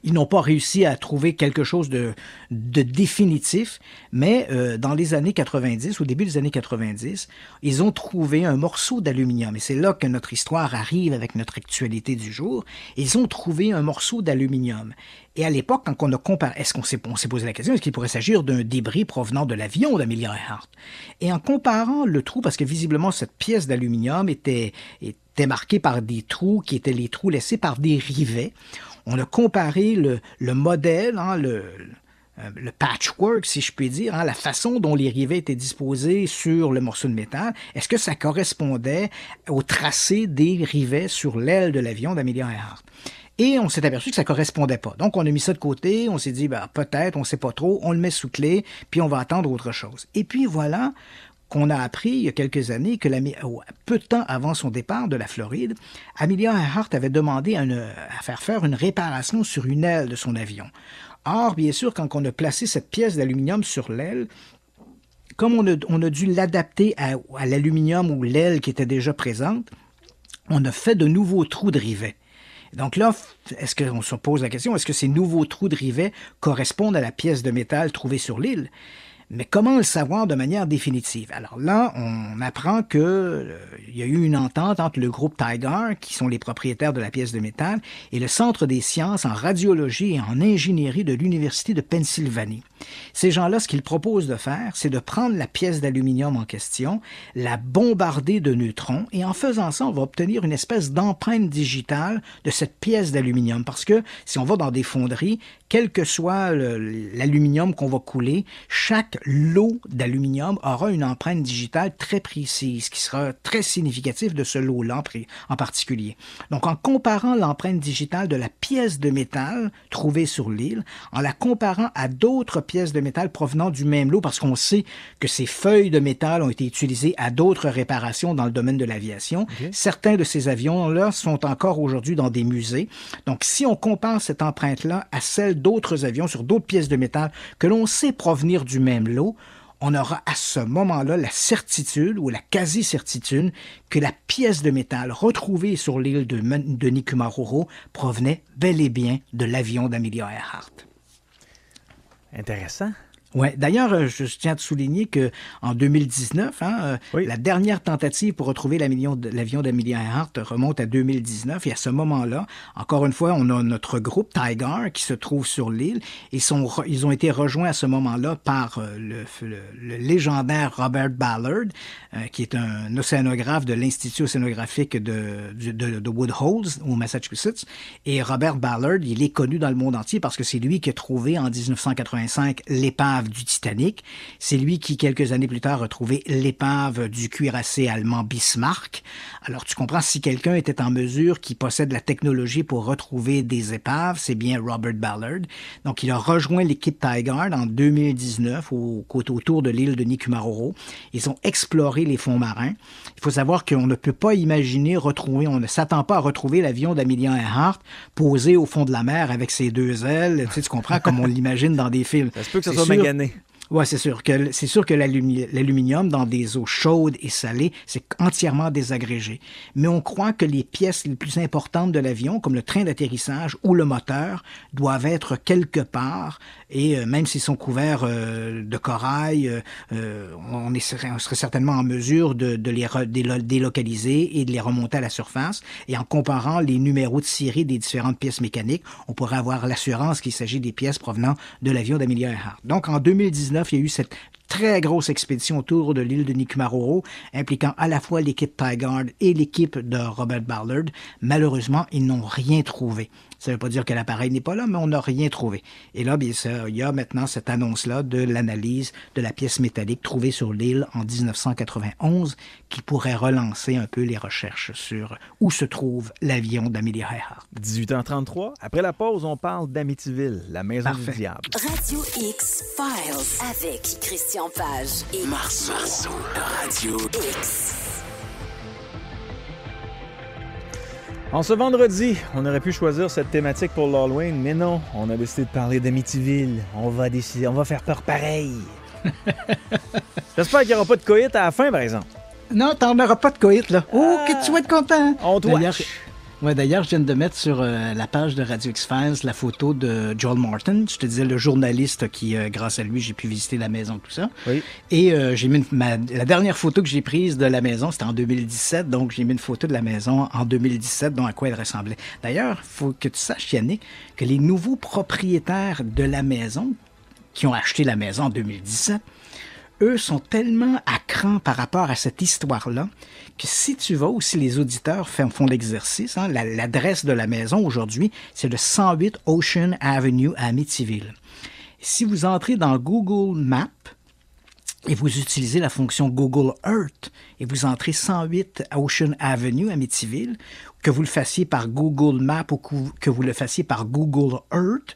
Ils n'ont pas réussi à trouver quelque chose de définitif, mais dans les années 90, au début des années 90, ils ont trouvé un morceau d'aluminium. Et c'est là que notre histoire arrive avec notre actualité du jour. Ils ont trouvé un morceau d'aluminium. Et à l'époque, quand on a comparé, on s'est posé la question, est-ce qu'il pourrait s'agir d'un débris provenant de l'avion d'Amelia Earhart? Et en comparant le trou, parce que visiblement cette pièce d'aluminium était marquée par des trous qui étaient les trous laissés par des rivets, on a comparé le modèle, le patchwork, si je puis dire, la façon dont les rivets étaient disposés sur le morceau de métal. Est-ce que ça correspondait au tracé des rivets sur l'aile de l'avion d'Amelia Earhart? Et on s'est aperçu que ça ne correspondait pas. Donc, on a mis ça de côté, on s'est dit, peut-être, on ne sait pas trop, on le met sous clé, puis on va attendre autre chose. Et puis voilà, qu'on a appris il y a quelques années que peu de temps avant son départ de la Floride, Amelia Earhart avait demandé à faire une réparation sur une aile de son avion. Or, bien sûr, quand on a placé cette pièce d'aluminium sur l'aile, comme on a dû l'adapter à l'aluminium ou l'aile qui était déjà présente, on a fait de nouveaux trous de rivet. Donc là, est-ce qu'on se pose la question, est-ce que ces nouveaux trous de rivet correspondent à la pièce de métal trouvée sur l'île? Mais comment le savoir de manière définitive? Alors là, on apprend qu'il y a eu une entente entre le groupe Tiger, qui sont les propriétaires de la pièce de métal, et le Centre des sciences en radiologie et en ingénierie de l'Université de Pennsylvanie. Ces gens-là, ce qu'ils proposent de faire, c'est de prendre la pièce d'aluminium en question, la bombarder de neutrons, et en faisant ça, on va obtenir une espèce d'empreinte digitale de cette pièce d'aluminium. Parce que si on va dans des fonderies, quel que soit l'aluminium qu'on va couler, chaque lot d'aluminium aura une empreinte digitale très précise, qui sera très significative de ce lot-là en particulier. Donc, en comparant l'empreinte digitale de la pièce de métal trouvée sur l'île, en la comparant à d'autres pièces de métal provenant du même lot, parce qu'on sait que ces feuilles de métal ont été utilisées à d'autres réparations dans le domaine de l'aviation. Okay. Certains de ces avions-là sont encore aujourd'hui dans des musées. Donc, si on compare cette empreinte-là à celle d'autres avions sur d'autres pièces de métal que l'on sait provenir du même lot, on aura à ce moment-là la certitude ou la quasi-certitude que la pièce de métal retrouvée sur l'île de Nikumaroro provenait bel et bien de l'avion d'Amelia Earhart. Intéressant. Oui, d'ailleurs, je tiens à te souligner qu'en 2019, la dernière tentative pour retrouver l'avion d'Amelia Earhart remonte à 2019. Et à ce moment-là, encore une fois, on a notre groupe Tiger qui se trouve sur l'île. Ils ont été rejoints à ce moment-là par le légendaire Robert Ballard, qui est un océanographe de l'Institut océanographique de Woodhouse, au Massachusetts. Et Robert Ballard, il est connu dans le monde entier parce que c'est lui qui a trouvé en 1985 l'épave du Titanic. C'est lui qui, quelques années plus tard, a trouvé l'épave du cuirassé allemand Bismarck. Alors, tu comprends, si quelqu'un était en mesure, qui possède la technologie pour retrouver des épaves, c'est bien Robert Ballard. Donc, il a rejoint l'équipe Tiger en 2019 autour de l'île de Nikumaroro. Ils ont exploré les fonds marins. Il faut savoir qu'on ne peut pas imaginer on ne s'attend pas à retrouver l'avion d'Amelia Earhart posé au fond de la mer avec ses deux ailes. Tu comprends, comme on l'imagine dans des films. Ça se peut que ça soit magané. Oui, c'est sûr que l'aluminium dans des eaux chaudes et salées, c'est entièrement désagrégé. Mais on croit que les pièces les plus importantes de l'avion, comme le train d'atterrissage ou le moteur, doivent être quelque part. Et même s'ils sont couverts de corail, on serait certainement en mesure de les délocaliser et de les remonter à la surface. Et en comparant les numéros de série des différentes pièces mécaniques, on pourrait avoir l'assurance qu'il s'agit des pièces provenant de l'avion d'Amelia Earhart. Donc, en 2019, il y a eu cette très grosse expédition autour de l'île de Nikumaroro, impliquant à la fois l'équipe Tiger et l'équipe de Robert Ballard. Malheureusement, ils n'ont rien trouvé. Ça ne veut pas dire que l'appareil n'est pas là, mais on n'a rien trouvé. Et là, bien sûr, il y a maintenant cette annonce-là de l'analyse de la pièce métallique trouvée sur l'île en 1991 qui pourrait relancer un peu les recherches sur où se trouve l'avion d'Amelia Earhart. 18h33. Après la pause, on parle d'Amityville, la maison du diable. Radio X Files avec Christian Page et Marceau. Radio X. En ce vendredi, on aurait pu choisir cette thématique pour l'Halloween, mais non, on a décidé de parler d'Amityville. On va faire peur pareil. J'espère qu'il n'y aura pas de coït à la fin, par exemple. Non, t'en auras pas de coït, là. Oh, que tu vas être content. On te watch. D'ailleurs, je viens de mettre sur la page de Radio X-Files la photo de Joel Martin. Je te disais, le journaliste qui, grâce à lui, j'ai pu visiter la maison, tout ça. Oui. Et j'ai mis la dernière photo que j'ai prise de la maison, c'était en 2017. Donc, j'ai mis une photo de la maison en 2017, dont à quoi elle ressemblait. D'ailleurs, il faut que tu saches, Yannick, que les nouveaux propriétaires de la maison, qui ont acheté la maison en 2017, eux sont tellement à cran par rapport à cette histoire-là que si tu vas ou si les auditeurs font l'exercice, l'adresse de la maison aujourd'hui, c'est le 108 Ocean Avenue à Amityville. Si vous entrez dans Google Maps et vous utilisez la fonction Google Earth et vous entrez 108 Ocean Avenue à Amityville, que vous le fassiez par Google Maps ou que vous le fassiez par Google Earth,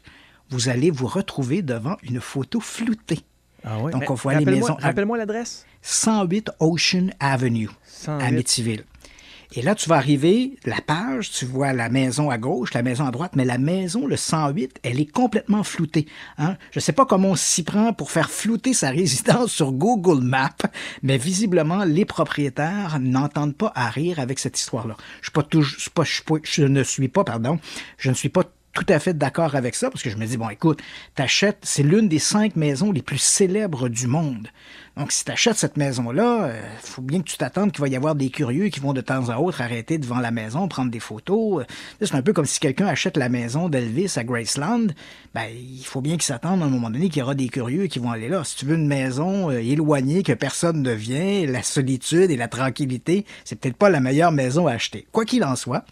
vous allez vous retrouver devant une photo floutée. Ah oui? Donc, on voit les maisons... Rappelle-moi l'adresse. 108 Ocean Avenue, 108. à Amityville. Et là, tu vas arriver, la page, tu vois la maison à gauche, la maison à droite, mais la maison, le 108, elle est complètement floutée. Hein? Je ne sais pas comment on s'y prend pour faire flouter sa résidence sur Google Maps, mais visiblement, les propriétaires n'entendent pas à rire avec cette histoire-là. Je ne suis pas tout à fait d'accord avec ça, parce que je me dis, bon, écoute, t'achètes, c'est l'une des 5 maisons les plus célèbres du monde. Donc, si t'achètes cette maison-là, faut bien que tu t'attendes qu'il va y avoir des curieux qui vont de temps à autre arrêter devant la maison, prendre des photos. C'est un peu comme si quelqu'un achète la maison d'Elvis à Graceland. Ben, il faut bien qu'il s'attende à un moment donné qu'il y aura des curieux qui vont aller là. Si tu veux une maison éloignée, que personne ne vient, la solitude et la tranquillité, c'est peut-être pas la meilleure maison à acheter. Quoi qu'il en soit,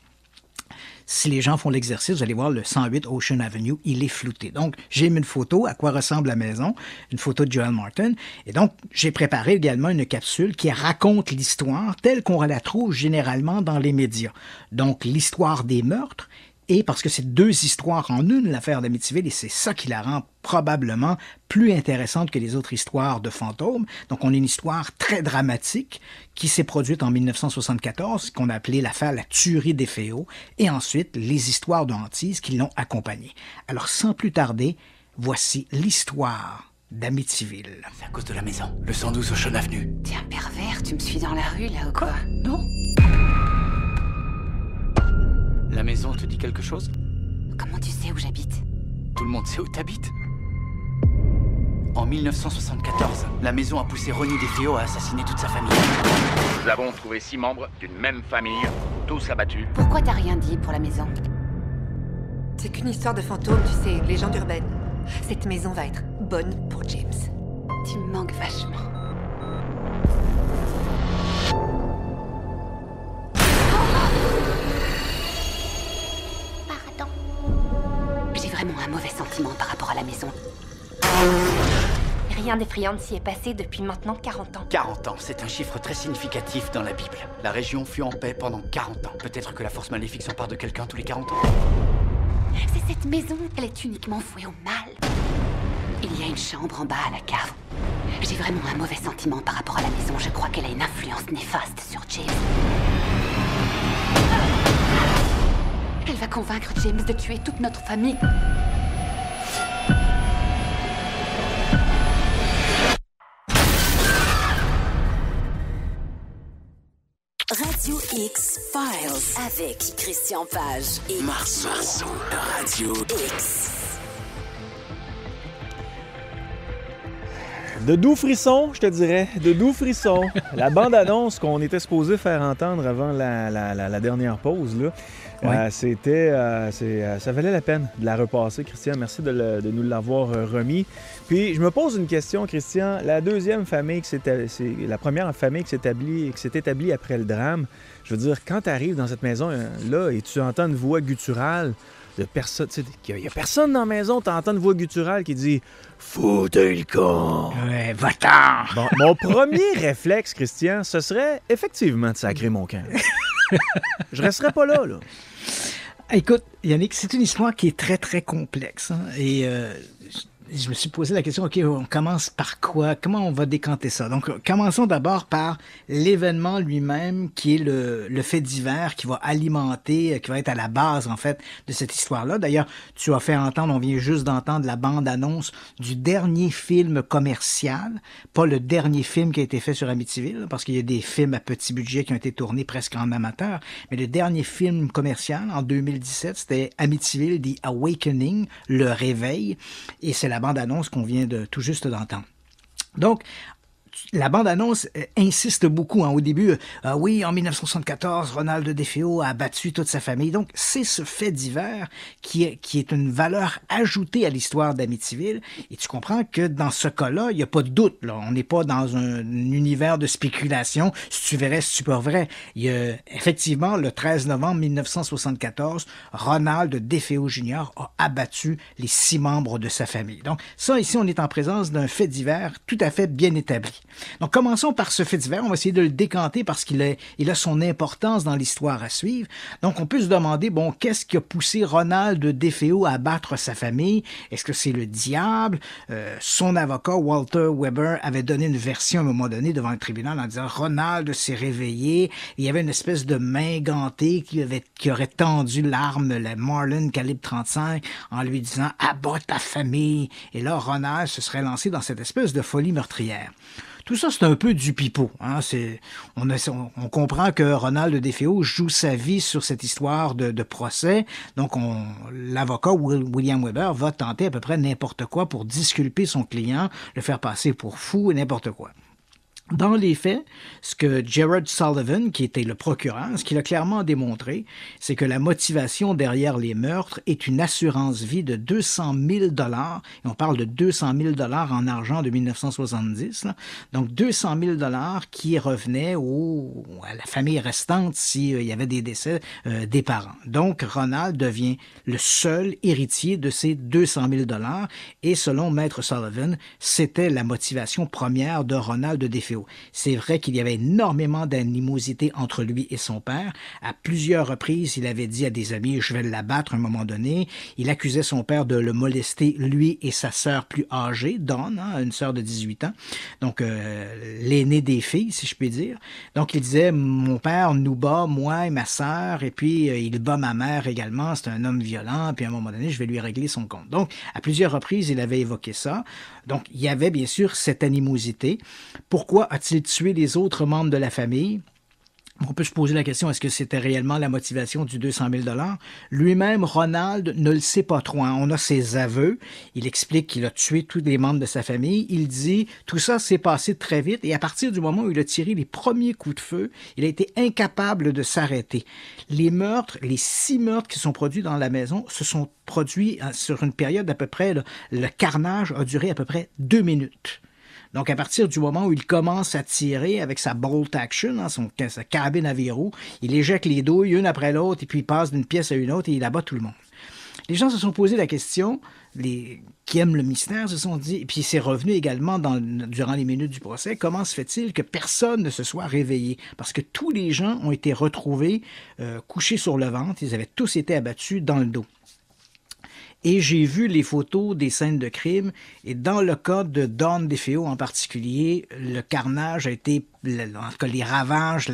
si les gens font l'exercice, vous allez voir le 108 Ocean Avenue, il est flouté. Donc, j'ai mis une photo à quoi ressemble la maison, une photo de Joel Martin. Et donc, j'ai préparé également une capsule qui raconte l'histoire telle qu'on la trouve généralement dans les médias. Donc, l'histoire des meurtres. Et parce que c'est 2 histoires en une, l'affaire d'Amityville, et c'est ça qui la rend probablement plus intéressante que les autres histoires de fantômes. Donc, on a une histoire très dramatique qui s'est produite en 1974, qu'on a appelée l'affaire La tuerie des Féaux, et ensuite les histoires de hantise qui l'ont accompagnée. Alors, sans plus tarder, voici l'histoire d'Amityville. C'est à cause de la maison, le 112 Ocean Avenue. T'es un pervers, tu me suis dans la rue là ou quoi? Non? La maison te dit quelque chose? Comment tu sais où j'habite? Tout le monde sait où t'habites. En 1974, la maison a poussé Ronnie DeFeo à assassiner toute sa famille. Nous avons trouvé 6 membres d'une même famille, tous abattus. Pourquoi t'as rien dit pour la maison? C'est qu'une histoire de fantôme, tu sais, légende urbaine. Cette maison va être bonne pour James. Tu me manques vachement. Pardon. J'ai vraiment un mauvais sentiment par rapport à la maison. Rien d'effrayant ne s'y est passé depuis maintenant 40 ans. 40 ans, c'est un chiffre très significatif dans la Bible. La région fut en paix pendant 40 ans. Peut-être que la force maléfique s'empare de quelqu'un tous les 40 ans. C'est cette maison, elle est uniquement vouée au mal. Il y a une chambre en bas à la cave. J'ai vraiment un mauvais sentiment par rapport à la maison. Je crois qu'elle a une influence néfaste sur James. Elle va convaincre James de tuer toute notre famille. Radio X Files avec Christian Page et Marceau. Radio X. De doux frissons, je te dirais. De doux frissons. La bande-annonce qu'on était supposé faire entendre avant la dernière pause, là, Ouais. ça valait la peine de la repasser, Christian. Merci de nous l'avoir remis. Puis, je me pose une question, Christian. La deuxième famille, c'est la première famille qui s'est établie après le drame. Je veux dire, quand tu arrives dans cette maison-là et tu entends une voix gutturale de personne, tu sais, il n'y a personne dans la maison, tu entends une voix gutturale qui dit « Foutez le camp! » Ouais, va-t'en! Bon, mon premier réflexe, Christian, ce serait effectivement de sacrer mon camp. Je resterais pas là. Écoute, Yannick, c'est une histoire qui est très, très complexe. Hein, et je me suis posé la question, OK, on commence par quoi? Comment on va décanter ça? Donc, commençons d'abord par l'événement lui-même, qui est le fait divers qui va alimenter, qui va être à la base, en fait, de cette histoire-là. D'ailleurs, tu as fait entendre, on vient juste d'entendre la bande-annonce du dernier film commercial, pas le dernier film qui a été fait sur Amityville, parce qu'il y a des films à petit budget qui ont été tournés presque en amateur, mais le dernier film commercial, en 2017, c'était Amityville, The Awakening, Le Réveil, et c'est la bande-annonce qu'on vient de tout juste d'entendre. Donc, la bande-annonce insiste beaucoup. Hein, au début, oui, en 1974, Ronald DeFeo a abattu toute sa famille. Donc, c'est ce fait divers qui est une valeur ajoutée à l'histoire d'Amityville. Et tu comprends que dans ce cas-là, il n'y a pas de doute. Là. On n'est pas dans un univers de spéculation. Si tu verrais, si tu pas vrai. Il y a effectivement, le 13 novembre 1974, Ronald DeFeo Jr. a abattu les 6 membres de sa famille. Donc, ça, ici, on est en présence d'un fait divers tout à fait bien établi. Donc, commençons par ce fait divers. On va essayer de le décanter parce qu'il a son importance dans l'histoire à suivre. Donc, on peut se demander, bon, qu'est-ce qui a poussé Ronald DeFeo à abattre sa famille? Est-ce que c'est le diable? Son avocat, Walter Weber, avait donné une version à un moment donné devant le tribunal en disant Ronald s'est réveillé. Il y avait une espèce de main gantée qui aurait tendu l'arme, la Marlin calibre 35, en lui disant « Abat ta famille ». Et là, Ronald se serait lancé dans cette espèce de folie meurtrière. Tout ça, c'est un peu du pipeau. Hein? On comprend que Ronald DeFeo joue sa vie sur cette histoire de procès. Donc, l'avocat William Weber va tenter à peu près n'importe quoi pour disculper son client, le faire passer pour fou et n'importe quoi. Dans les faits, ce que Gerard Sullivan, qui était le procureur, ce qu'il a clairement démontré, c'est que la motivation derrière les meurtres est une assurance-vie de 200 000 $. Et on parle de 200 000 $ en argent de 1970. Là. Donc, 200 000 $ qui revenaient à la famille restante s'il y avait des décès des parents. Donc, Ronald devient le seul héritier de ces 200 000 $. Et selon Maître Sullivan, c'était la motivation première de Ronald DeFeo. C'est vrai qu'il y avait énormément d'animosité entre lui et son père. À plusieurs reprises, il avait dit à des amis « je vais l'abattre à un moment donné ». Il accusait son père de le molester, lui et sa sœur plus âgée, Dawn, une sœur de 18 ans, donc l'aînée des filles, si je puis dire. Donc il disait « mon père nous bat, moi et ma sœur, et puis il bat ma mère également, c'est un homme violent, puis à un moment donné, je vais lui régler son compte ». Donc à plusieurs reprises, il avait évoqué ça. Donc il y avait bien sûr cette animosité. Pourquoi a-t-il tué les autres membres de la famille? On peut se poser la question, est-ce que c'était réellement la motivation du 200 000 $? Lui-même, Ronald, ne le sait pas trop. Hein. On a ses aveux. Il explique qu'il a tué tous les membres de sa famille. Il dit, tout ça s'est passé très vite et à partir du moment où il a tiré les premiers coups de feu, il a été incapable de s'arrêter. Les meurtres, les 6 meurtres qui sont produits dans la maison, se sont produits sur une période d'à peu près, le carnage a duré à peu près 2 minutes. Donc, à partir du moment où il commence à tirer avec sa bolt action, sa carabine à verrou, il éjecte les douilles une après l'autre et puis il passe d'une pièce à une autre et il abat tout le monde. Les gens se sont posé la question, qui aiment le mystère se sont dit, et puis c'est revenu également durant les minutes du procès, comment se fait-il que personne ne se soit réveillé? Parce que tous les gens ont été retrouvés couchés sur le ventre, ils avaient tous été abattus dans le dos. Et j'ai vu les photos des scènes de crime, et dans le cas de Don DeFeo en particulier, le carnage a été, en tout cas les ravages,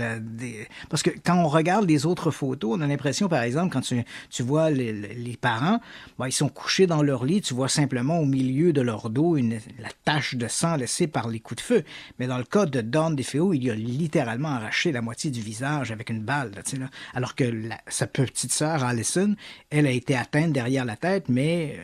parce que quand on regarde les autres photos, on a l'impression, par exemple, quand tu vois les parents, ils sont couchés dans leur lit, tu vois simplement au milieu de leur dos la tache de sang laissée par les coups de feu. Mais dans le cas de Don DeFeo, il a littéralement arraché la moitié du visage avec une balle, là, alors que sa petite sœur, Allison, elle a été atteinte derrière la tête, mais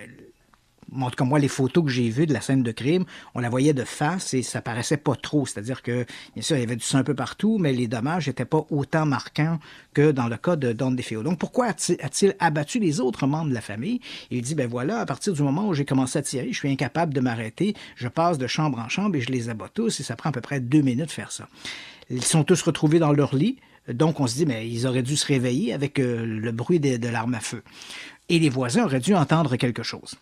en tout cas, moi, les photos que j'ai vues de la scène de crime, on la voyait de face et ça paraissait pas trop. C'est-à-dire que, bien sûr, il y avait du sang un peu partout, mais les dommages n'étaient pas autant marquants que dans le cas de Don DeFeo. Donc, pourquoi a-t-il abattu les autres membres de la famille? Il dit, ben voilà, à partir du moment où j'ai commencé à tirer, je suis incapable de m'arrêter, je passe de chambre en chambre et je les abats tous et ça prend à peu près 2 minutes de faire ça. Ils sont tous retrouvés dans leur lit, donc on se dit, mais ils auraient dû se réveiller avec le bruit de l'arme à feu. Et les voisins auraient dû entendre quelque chose.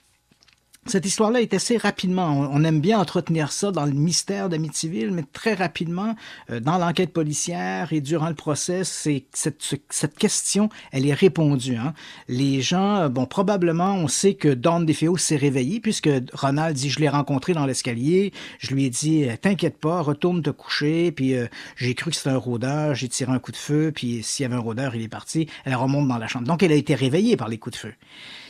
Cette histoire-là est assez rapidement, on aime bien entretenir ça dans le mystère d'Amityville, mais très rapidement, dans l'enquête policière et durant le procès, cette question, elle est répondue. Hein. Les gens, probablement, on sait que Don DeFeo s'est réveillé, puisque Ronald dit, je l'ai rencontré dans l'escalier, je lui ai dit, t'inquiète pas, retourne te coucher, puis j'ai cru que c'était un rôdeur, j'ai tiré un coup de feu, puis s'il y avait un rôdeur, il est parti, elle remonte dans la chambre. Donc, elle a été réveillée par les coups de feu.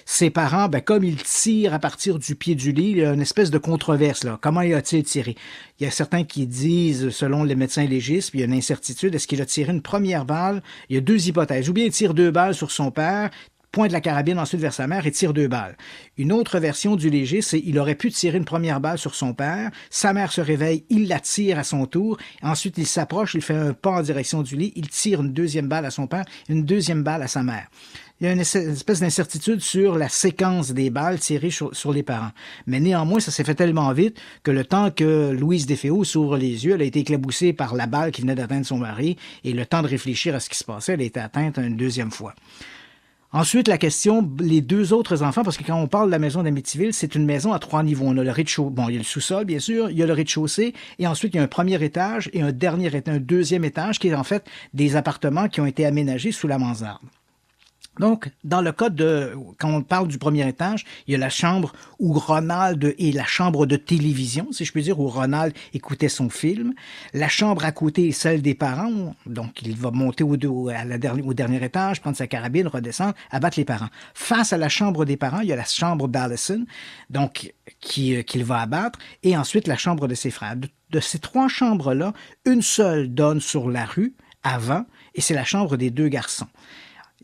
Ses parents, comme ils tirent à partir du pied du lit, il y a une espèce de controverse. Là. Comment a-t-il tiré? Il y a certains qui disent, selon les médecins légistes, puis il y a une incertitude, est-ce qu'il a tiré une première balle? Il y a 2 hypothèses. Ou bien il tire 2 balles sur son père, pointe la carabine ensuite vers sa mère et tire 2 balles. Une autre version du légiste, c'est qu'il aurait pu tirer une première balle sur son père, sa mère se réveille, il la tire à son tour, ensuite il s'approche, il fait un pas en direction du lit, il tire une 2e balle à son père, une 2e balle à sa mère. Il y a une espèce d'incertitude sur la séquence des balles tirées sur les parents. Mais néanmoins, ça s'est fait tellement vite que le temps que Louise DeFeo s'ouvre les yeux, elle a été éclaboussée par la balle qui venait d'atteindre son mari et le temps de réfléchir à ce qui se passait, elle a été atteinte une 2e fois. Ensuite, la question, les deux autres enfants, parce que quand on parle de la maison d'Amityville, c'est une maison à 3 niveaux. On a le rez-de-chaussée, bon, il y a le sous-sol, bien sûr, il y a le rez-de-chaussée, et ensuite, il y a un premier étage et un deuxième étage, qui est en fait des appartements qui ont été aménagés sous la mansarde. Donc, dans le cas quand on parle du premier étage, il y a la chambre où Ronald et la chambre de télévision, si je peux dire, où Ronald écoutait son film. La chambre à côté est celle des parents, donc il va monter au dernier étage, prendre sa carabine, redescendre, abattre les parents. Face à la chambre des parents, il y a la chambre d'Allison, donc qu'il va abattre, et ensuite la chambre de ses frères. De ces 3 chambres-là, une seule donne sur la rue, avant, et c'est la chambre des 2 garçons.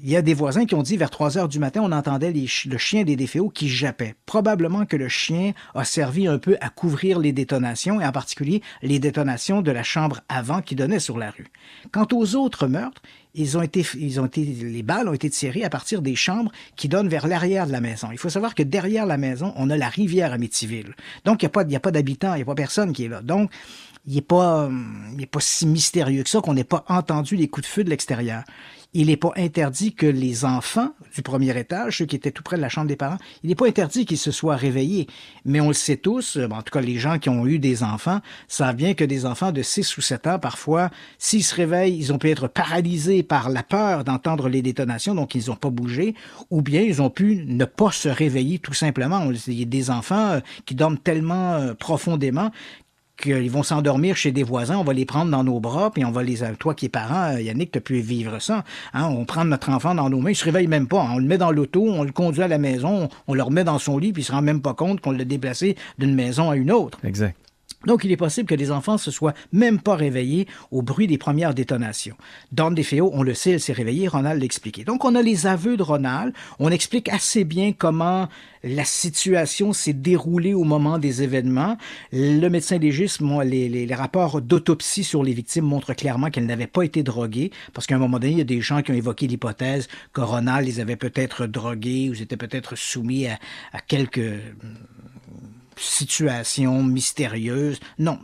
Il y a des voisins qui ont dit vers 3 heures du matin, on entendait le chien des DeFeo qui jappait. Probablement que le chien a servi un peu à couvrir les détonations, et en particulier les détonations de la chambre avant qui donnait sur la rue. Quant aux autres meurtres, les balles ont été tirées à partir des chambres qui donnent vers l'arrière de la maison. Il faut savoir que derrière la maison, on a la rivière Amityville. Donc, il n'y a pas d'habitants, il n'y a pas personne qui est là. Donc, il n'est pas si mystérieux que ça qu'on n'ait pas entendu les coups de feu de l'extérieur. Il n'est pas interdit que les enfants du premier étage, ceux qui étaient tout près de la chambre des parents, il n'est pas interdit qu'ils se soient réveillés. Mais on le sait tous, en tout cas les gens qui ont eu des enfants, savent bien que des enfants de 6 ou 7 ans, parfois, s'ils se réveillent, ils ont pu être paralysés par la peur d'entendre les détonations, donc ils n'ont pas bougé, ou bien ils ont pu ne pas se réveiller tout simplement. Il y a des enfants qui dorment tellement profondément qu'ils vont s'endormir chez des voisins, on va les prendre dans nos bras, puis on va toi qui es parent, Yannick, tu as pu vivre ça. Hein? On prend notre enfant dans nos mains, il se réveille même pas. On le met dans l'auto, on le conduit à la maison, on le remet dans son lit, puis il se rend même pas compte qu'on l'a déplacé d'une maison à une autre. Exact. Donc, il est possible que les enfants se soient même pas réveillés au bruit des premières détonations. Don DeFeo, on le sait, elle s'est réveillée, Ronald l'a expliqué. Donc, on a les aveux de Ronald. On explique assez bien comment la situation s'est déroulée au moment des événements. Le médecin légiste, les rapports d'autopsie sur les victimes montrent clairement qu'elles n'avaient pas été droguées, parce qu'à un moment donné, il y a des gens qui ont évoqué l'hypothèse que Ronald les avait peut-être drogués ou étaient peut-être soumis à quelques situation mystérieuse. Non,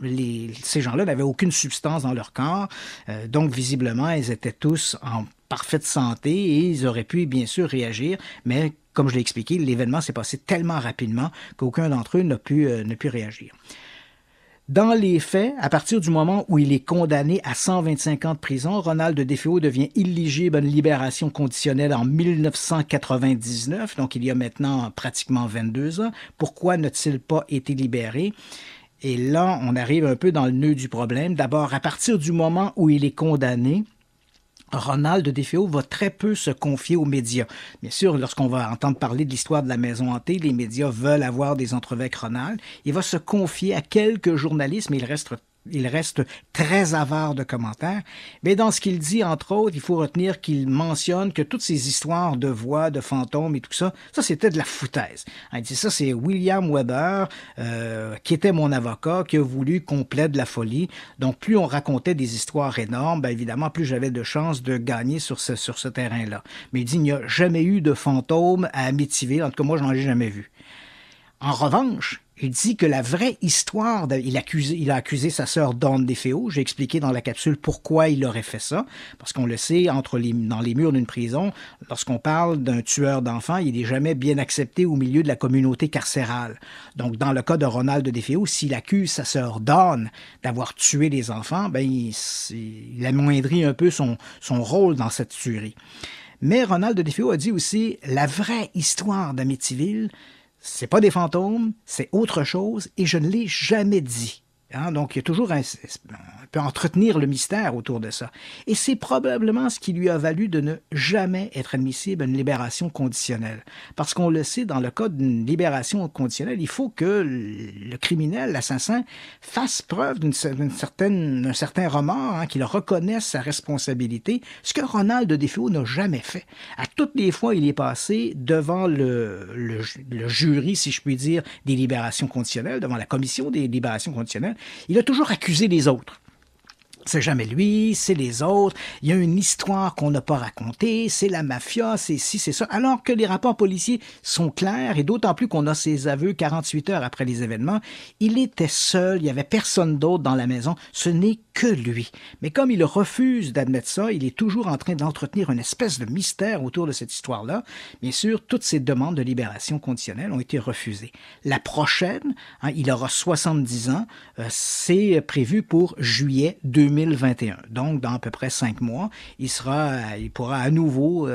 ces gens-là n'avaient aucune substance dans leur corps, donc visiblement, ils étaient tous en parfaite santé et ils auraient pu bien sûr réagir, mais comme je l'ai expliqué, l'événement s'est passé tellement rapidement qu'aucun d'entre eux n'a pu réagir. Dans les faits, à partir du moment où il est condamné à 125 ans de prison, Ronald DeFeo devient éligible à une libération conditionnelle en 1999, donc il y a maintenant pratiquement 22 ans. Pourquoi n'a-t-il pas été libéré? Et là, on arrive un peu dans le nœud du problème. D'abord, à partir du moment où il est condamné, Ronald DeFeo va très peu se confier aux médias. Bien sûr, lorsqu'on va entendre parler de l'histoire de la maison hantée, les médias veulent avoir des entrevues avec Ronald. Il va se confier à quelques journalistes, mais il reste très avare de commentaires. Mais dans ce qu'il dit, entre autres, il faut retenir qu'il mentionne que toutes ces histoires de voix, de fantômes et tout ça, ça c'était de la foutaise. Il dit ça, c'est William Weber, qui était mon avocat, qui a voulu qu'on plaide la folie. Donc, plus on racontait des histoires énormes, bien évidemment, plus j'avais de chances de gagner sur ce terrain-là. Mais il dit, il n'y a jamais eu de fantômes à Amityville. En tout cas, moi, je n'en ai jamais vu. En revanche, il dit que la vraie histoire, il a accusé sa sœur Dawn DeFeo. J'ai expliqué dans la capsule pourquoi il aurait fait ça. Parce qu'on le sait, dans les murs d'une prison, lorsqu'on parle d'un tueur d'enfants, il n'est jamais bien accepté au milieu de la communauté carcérale. Donc, dans le cas de Ronald DeFeo, s'il accuse sa sœur Dawn d'avoir tué les enfants, ben, il amoindrit un peu son rôle dans cette tuerie. Mais Ronald DeFeo a dit aussi, la vraie histoire d'Amityville, c'est pas des fantômes, c'est autre chose, et je ne l'ai jamais dit. Hein? Donc, il y a toujours on peut entretenir le mystère autour de ça. Et c'est probablement ce qui lui a valu de ne jamais être admissible à une libération conditionnelle. Parce qu'on le sait, dans le cas d'une libération conditionnelle, il faut que le criminel, l'assassin, fasse preuve d'un certain remords, hein, qu'il reconnaisse sa responsabilité, ce que Ronald DeFeo n'a jamais fait. À toutes les fois, il est passé devant le jury, si je puis dire, des libérations conditionnelles, devant la commission des libérations conditionnelles, il a toujours accusé les autres. C'est jamais lui, c'est les autres. Il y a une histoire qu'on n'a pas racontée, c'est la mafia, c'est ci, c'est ça. Alors que les rapports policiers sont clairs, et d'autant plus qu'on a ses aveux 48 heures après les événements, il était seul, il n'y avait personne d'autre dans la maison, ce n'est que lui. Mais comme il refuse d'admettre ça, il est toujours en train d'entretenir une espèce de mystère autour de cette histoire-là. Bien sûr, toutes ces demandes de libération conditionnelle ont été refusées. La prochaine, il aura 70 ans, c'est prévu pour juillet 2021. Donc, dans à peu près 5 mois, il pourra à nouveau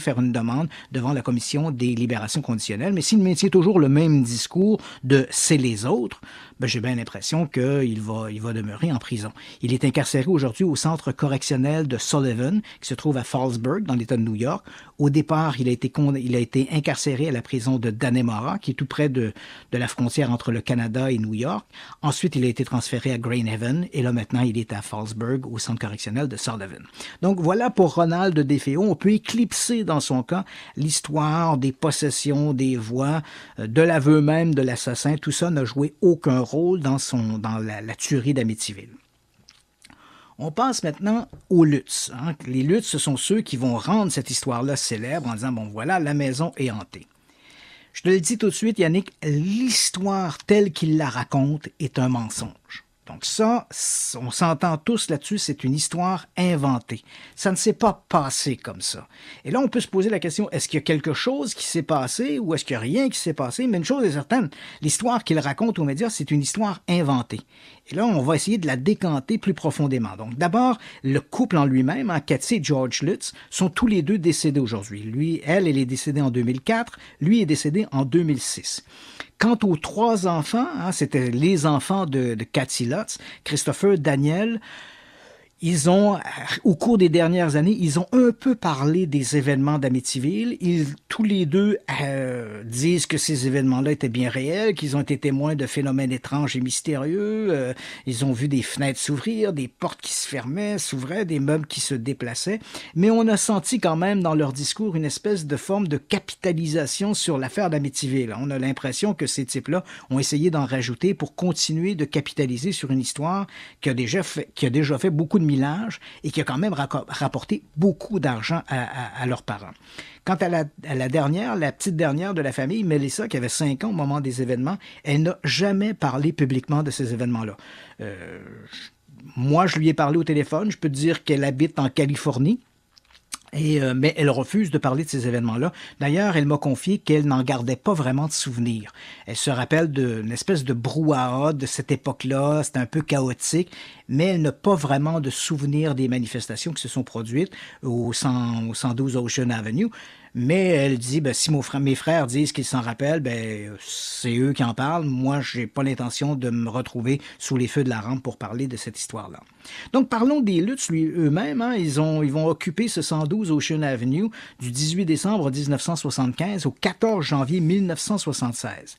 faire une demande devant la Commission des libérations conditionnelles. Mais s'il maintient toujours le même discours de « c'est les autres », j'ai bien l'impression qu'il va demeurer en prison. Il est incarcéré aujourd'hui au centre correctionnel de Sullivan, qui se trouve à Fallsburg, dans l'État de New York. Au départ, il a été incarcéré à la prison de Dannemora, qui est tout près de la frontière entre le Canada et New York. Ensuite, il a été transféré à Greenhaven, et là, maintenant, il est à Fallsburg, au centre correctionnel de Sullivan. Donc, voilà pour Ronald DeFeo. On peut éclipser, dans son cas, l'histoire des possessions, des voix, de l'aveu même de l'assassin. Tout ça n'a joué aucun rôle dans la tuerie d'Amityville. On passe maintenant aux Lutz. Les Lutz, ce sont ceux qui vont rendre cette histoire-là célèbre en disant, bon voilà, la maison est hantée. Je te le dis tout de suite, Yannick, l'histoire telle qu'il la raconte est un mensonge. Donc ça, on s'entend tous là-dessus, c'est une histoire inventée. Ça ne s'est pas passé comme ça. Et là, on peut se poser la question, est-ce qu'il y a quelque chose qui s'est passé ou est-ce qu'il n'y a rien qui s'est passé? Mais une chose est certaine, l'histoire qu'il raconte aux médias, c'est une histoire inventée. Et là, on va essayer de la décanter plus profondément. Donc d'abord, le couple en lui-même, Kathy et George Lutz, sont tous les deux décédés aujourd'hui. Elle est décédée en 2004, lui est décédé en 2006. Quant aux 3 enfants, c'était les enfants de Kathy Lutz, Christopher, Daniel, au cours des dernières années, ils ont un peu parlé des événements d'Amityville. Tous les deux disent que ces événements-là étaient bien réels, qu'ils ont été témoins de phénomènes étranges et mystérieux. Ils ont vu des fenêtres s'ouvrir, des portes qui se fermaient, s'ouvraient, des meubles qui se déplaçaient. Mais on a senti quand même dans leur discours une espèce de forme de capitalisation sur l'affaire d'Amityville. On a l'impression que ces types-là ont essayé d'en rajouter pour continuer de capitaliser sur une histoire qui a déjà fait beaucoup de millage et qui a quand même rapporté beaucoup d'argent à leurs parents. Quant à la dernière, la petite dernière de la famille, Melissa, qui avait 5 ans au moment des événements, elle n'a jamais parlé publiquement de ces événements-là. Moi, je lui ai parlé au téléphone. Je peux te dire qu'elle habite en Californie. Mais elle refuse de parler de ces événements-là. D'ailleurs, elle m'a confié qu'elle n'en gardait pas vraiment de souvenirs. Elle se rappelle d'une espèce de brouhaha de cette époque-là, c'était un peu chaotique, mais elle n'a pas vraiment de souvenirs des manifestations qui se sont produites au 112 Ocean Avenue. Mais elle dit, si mes frères disent qu'ils s'en rappellent, c'est eux qui en parlent. Moi, je n'ai pas l'intention de me retrouver sous les feux de la rampe pour parler de cette histoire-là. Donc, parlons des Lutz eux-mêmes. Ils vont occuper ce 112 Ocean Avenue du 18 décembre 1975 au 14 janvier 1976.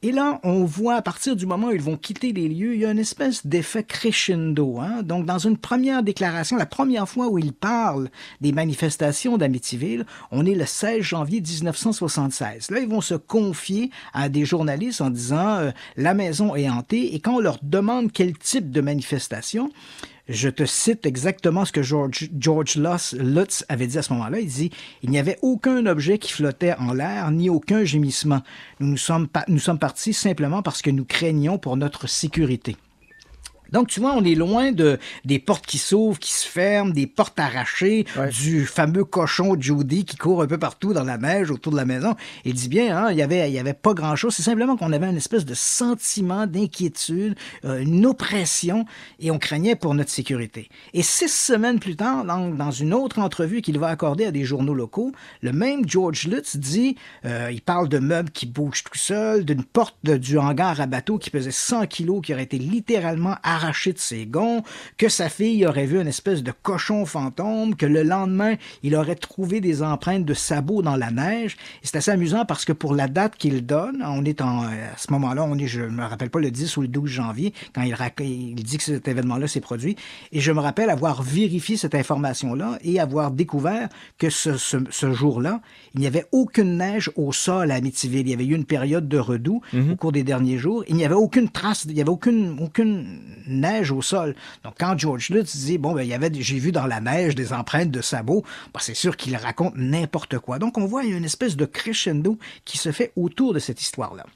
Et là, on voit, à partir du moment où ils vont quitter les lieux, il y a une espèce d'effet crescendo. Donc, dans une première déclaration, la première fois où ils parlent des manifestations d'Amityville, on est le 16 janvier 1976. Là, ils vont se confier à des journalistes en disant « La maison est hantée » et quand on leur demande quel type de manifestation, je te cite exactement ce que George Lutz avait dit à ce moment-là. Il dit « Il n'y avait aucun objet qui flottait en l'air, ni aucun gémissement. Nous sommes partis simplement parce que nous craignions pour notre sécurité. » Donc, tu vois, on est loin des portes qui s'ouvrent, qui se ferment, des portes arrachées, du fameux cochon Judy qui court un peu partout dans la neige autour de la maison. Il dit bien, il y avait pas grand-chose. C'est simplement qu'on avait une espèce de sentiment d'inquiétude, une oppression, et on craignait pour notre sécurité. Et 6 semaines plus tard, dans une autre entrevue qu'il va accorder à des journaux locaux, le même George Lutz dit, il parle de meubles qui bougent tout seuls, d'une porte du hangar à bateau qui pesait 100 kilos, qui aurait été littéralement arraché de ses gonds, que sa fille aurait vu une espèce de cochon fantôme, que le lendemain, il aurait trouvé des empreintes de sabots dans la neige. Et c'est assez amusant parce que pour la date qu'il donne, on est à ce moment-là, je me rappelle pas le 10 ou le 12 janvier, quand il dit que cet événement-là s'est produit. Et je me rappelle avoir vérifié cette information-là et avoir découvert que ce jour-là, il n'y avait aucune neige au sol à Amityville. Il y avait eu une période de redoux au cours des derniers jours. Il n'y avait aucune trace, il n'y avait aucune neige au sol. Donc, quand George Lutz dit, bon, ben, j'ai vu dans la neige des empreintes de sabots, ben, c'est sûr qu'il raconte n'importe quoi. Donc, on voit, il y a une espèce de crescendo qui se fait autour de cette histoire-là.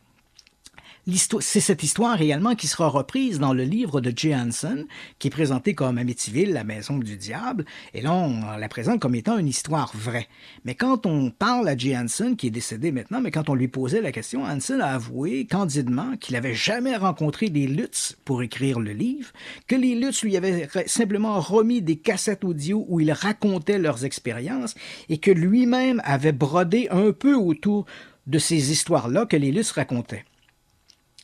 C'est cette histoire réellement qui sera reprise dans le livre de Jay Hansen, qui est présenté comme Amityville, la maison du diable, et là, on la présente comme étant une histoire vraie. Mais quand on parle à Jay Hansen, qui est décédé maintenant, mais quand on lui posait la question, Hansen a avoué candidement qu'il n'avait jamais rencontré les Lutz pour écrire le livre, que les Lutz lui avaient simplement remis des cassettes audio où ils racontaient leurs expériences, et que lui-même avait brodé un peu autour de ces histoires-là que les Lutz racontaient.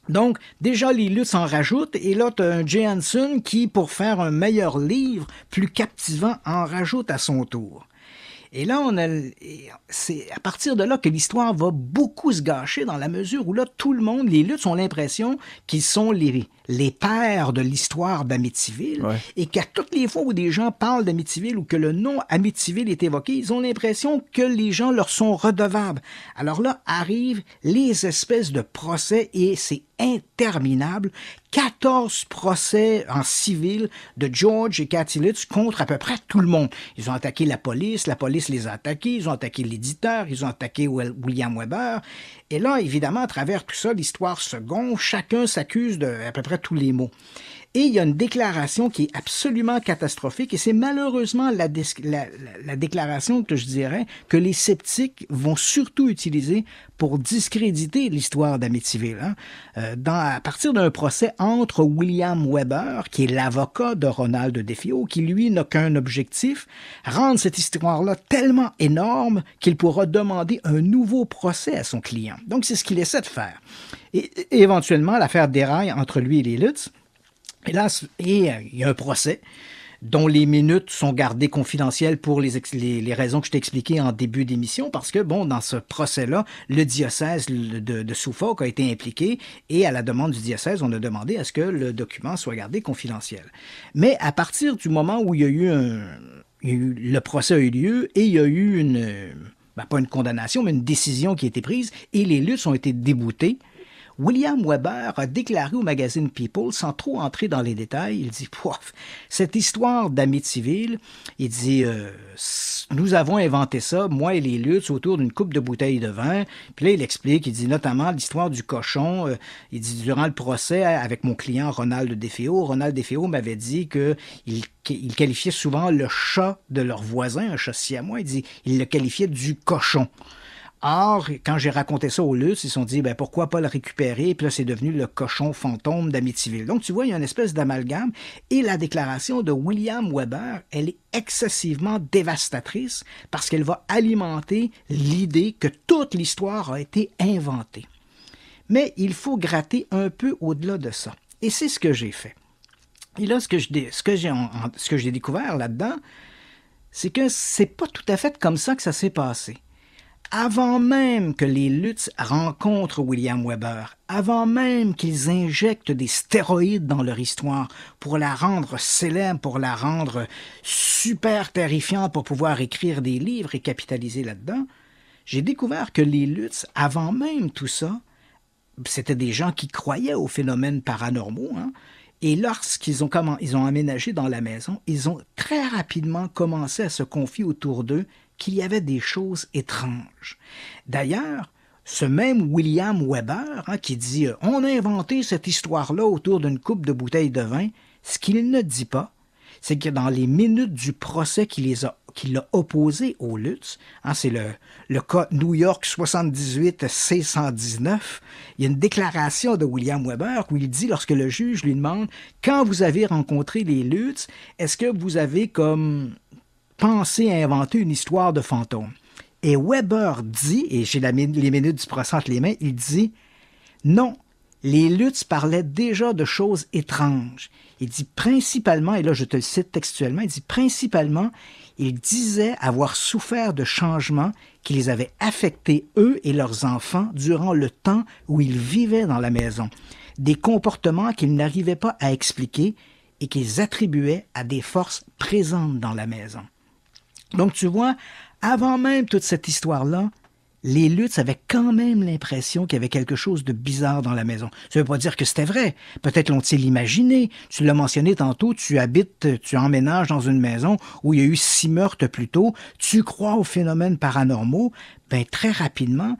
Donc, déjà, les Lutz en rajoutent, et là, tu as un Jay Hansen qui, pour faire un meilleur livre, plus captivant, en rajoute à son tour. Et là, c'est à partir de là que l'histoire va beaucoup se gâcher dans la mesure où là, tout le monde, les Lutz ont l'impression qu'ils sont les pères de l'histoire d'Amityville, et qu'à toutes les fois où des gens parlent d'Amityville ou que le nom Amityville est évoqué, ils ont l'impression que les gens leur sont redevables. Alors là, arrivent les espèces de procès et c'est interminable. 14 procès en civil de George et Kathy Lutz contre à peu près tout le monde. Ils ont attaqué la police les a attaqués, ils ont attaqué l'éditeur, ils ont attaqué William Weber. Et là, évidemment, à travers tout ça, l'histoire se gonfle, chacun s'accuse de à peu près tous les mots. Et il y a une déclaration qui est absolument catastrophique, et c'est malheureusement la déclaration que je dirais que les sceptiques vont surtout utiliser pour discréditer l'histoire d'Amityville. À partir d'un procès entre William Weber, qui est l'avocat de Ronald DeFeo, qui lui n'a qu'un objectif, rendre cette histoire-là tellement énorme qu'il pourra demander un nouveau procès à son client. Donc c'est ce qu'il essaie de faire. Et éventuellement, l'affaire déraille entre lui et les Lutz. Et là, il y a un procès dont les minutes sont gardées confidentielles pour les raisons que je t'ai expliquées en début d'émission, parce que, bon, dans ce procès-là, le diocèse de Suffolk a été impliqué, et à la demande du diocèse, on a demandé à ce que le document soit gardé confidentiel. Mais à partir du moment où le procès a eu lieu, et il y a eu pas une condamnation, mais une décision qui a été prise, et les Lutz ont été déboutés, William Weber a déclaré au magazine People, sans trop entrer dans les détails, il dit « Cette histoire d'Amityville, il dit nous avons inventé ça, moi et les Lutz, autour d'une coupe de bouteilles de vin. » Puis là, il explique, il dit notamment l'histoire du cochon. Il dit, durant le procès avec mon client Ronald DeFeo m'avait dit qu'il qualifiait souvent le chat de leur voisin, un chat siamois, il dit, il le qualifiait du cochon. Or, quand j'ai raconté ça aux Lutz, ils se sont dit, pourquoi pas le récupérer? Puis là, c'est devenu le cochon fantôme d'Amityville. Donc, tu vois, il y a une espèce d'amalgame. Et la déclaration de William Weber, elle est excessivement dévastatrice parce qu'elle va alimenter l'idée que toute l'histoire a été inventée. Mais il faut gratter un peu au-delà de ça. Et c'est ce que j'ai fait. Et là, ce que j'ai découvert là-dedans, c'est que c'est pas tout à fait comme ça que ça s'est passé. Avant même que les Lutz rencontrent William Weber, avant même qu'ils injectent des stéroïdes dans leur histoire pour la rendre célèbre, pour la rendre super terrifiante, pour pouvoir écrire des livres et capitaliser là-dedans, j'ai découvert que les Lutz, avant même tout ça, c'était des gens qui croyaient aux phénomènes paranormaux, et lorsqu'ils ont aménagé dans la maison, ils ont très rapidement commencé à se confier autour d'eux qu'il y avait des choses étranges. D'ailleurs, ce même William Weber, qui dit « On a inventé cette histoire-là autour d'une coupe de bouteilles de vin », ce qu'il ne dit pas, c'est que dans les minutes du procès qu'il a opposé aux Lutz, c'est le cas New York 78 C119, il y a une déclaration de William Weber où il dit, lorsque le juge lui demande « Quand vous avez rencontré les Lutz, est-ce que vous avez pensé à inventer une histoire de fantôme? » Et Weber dit, et j'ai les minutes du procès entre les mains, il dit « Non, les Lutz parlaient déjà de choses étranges. » Il dit principalement, et là je te le cite textuellement, il dit principalement, ils disaient avoir souffert de changements qui les avaient affectés eux et leurs enfants durant le temps où ils vivaient dans la maison. Des comportements qu'ils n'arrivaient pas à expliquer et qu'ils attribuaient à des forces présentes dans la maison. Donc tu vois, avant même toute cette histoire-là, les Lutz avaient quand même l'impression qu'il y avait quelque chose de bizarre dans la maison. Ça ne veut pas dire que c'était vrai. Peut-être l'ont-ils imaginé. Tu l'as mentionné tantôt, tu emménages dans une maison où il y a eu 6 meurtres plus tôt. Tu crois aux phénomènes paranormaux. Ben, très rapidement,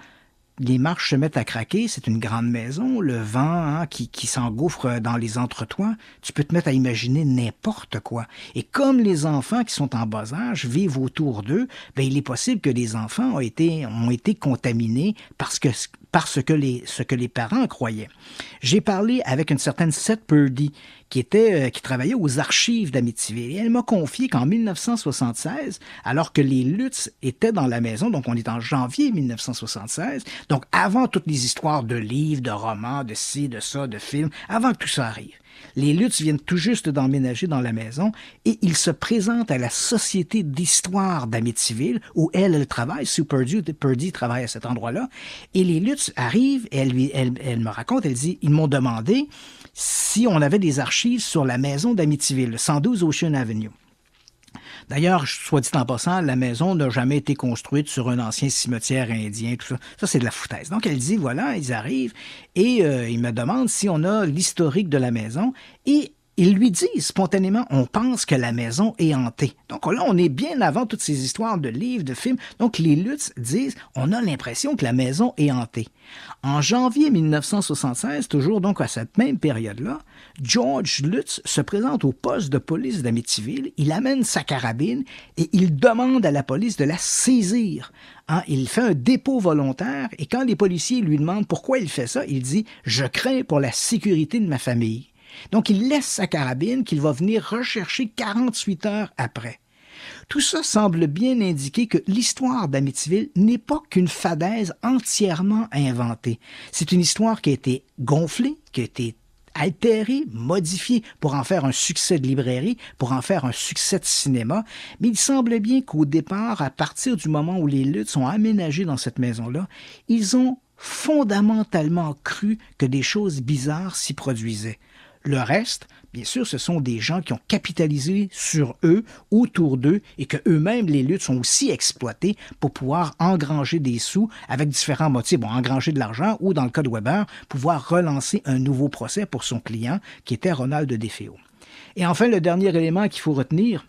les marches se mettent à craquer, c'est une grande maison, le vent qui s'engouffre dans les entretoits, tu peux te mettre à imaginer n'importe quoi. Et comme les enfants qui sont en bas âge vivent autour d'eux, ben il est possible que les enfants ont été contaminés ce que les parents croyaient. J'ai parlé avec une certaine Seth Purdy, qui travaillait aux archives d'Amityville. Et elle m'a confié qu'en 1976, alors que les Lutz étaient dans la maison, donc on est en janvier 1976, donc avant toutes les histoires de livres, de romans, de ci, de ça, de films, avant que tout ça arrive, les Lutz viennent tout juste d'emménager dans la maison et ils se présentent à la Société d'histoire d'Amityville, où elle travaille, Sue Purdy travaille à cet endroit-là, et les Lutz arrivent et elle me raconte, elle dit, ils m'ont demandé si on avait des archives sur la maison d'Amityville, le 112 Ocean Avenue. D'ailleurs, soit dit en passant, la maison n'a jamais été construite sur un ancien cimetière indien, tout ça. Ça, c'est de la foutaise. Donc, elle dit, voilà, ils arrivent et ils me demandent si on a l'historique de la maison et ils lui disent spontanément, on pense que la maison est hantée. Donc là, on est bien avant toutes ces histoires de livres, de films. Donc les Lutz disent, on a l'impression que la maison est hantée. En janvier 1976, toujours donc à cette même période-là, George Lutz se présente au poste de police d'Amityville, il amène sa carabine et il demande à la police de la saisir. Il fait un dépôt volontaire et quand les policiers lui demandent pourquoi il fait ça, il dit « Je crains pour la sécurité de ma famille ». Donc, il laisse sa carabine qu'il va venir rechercher 48 heures après. Tout ça semble bien indiquer que l'histoire d'Amityville n'est pas qu'une fadaise entièrement inventée. C'est une histoire qui a été gonflée, qui a été altérée, modifiée pour en faire un succès de librairie, pour en faire un succès de cinéma. Mais il semble bien qu'au départ, à partir du moment où les Lutz sont aménagés dans cette maison-là, ils ont fondamentalement cru que des choses bizarres s'y produisaient. Le reste, bien sûr, ce sont des gens qui ont capitalisé sur eux, autour d'eux, et que eux-mêmes, les Lutz, sont aussi exploités pour pouvoir engranger des sous avec différents motifs. Bon, engranger de l'argent ou, dans le cas de Weber, pouvoir relancer un nouveau procès pour son client, qui était Ronald DeFeo. Et enfin, le dernier élément qu'il faut retenir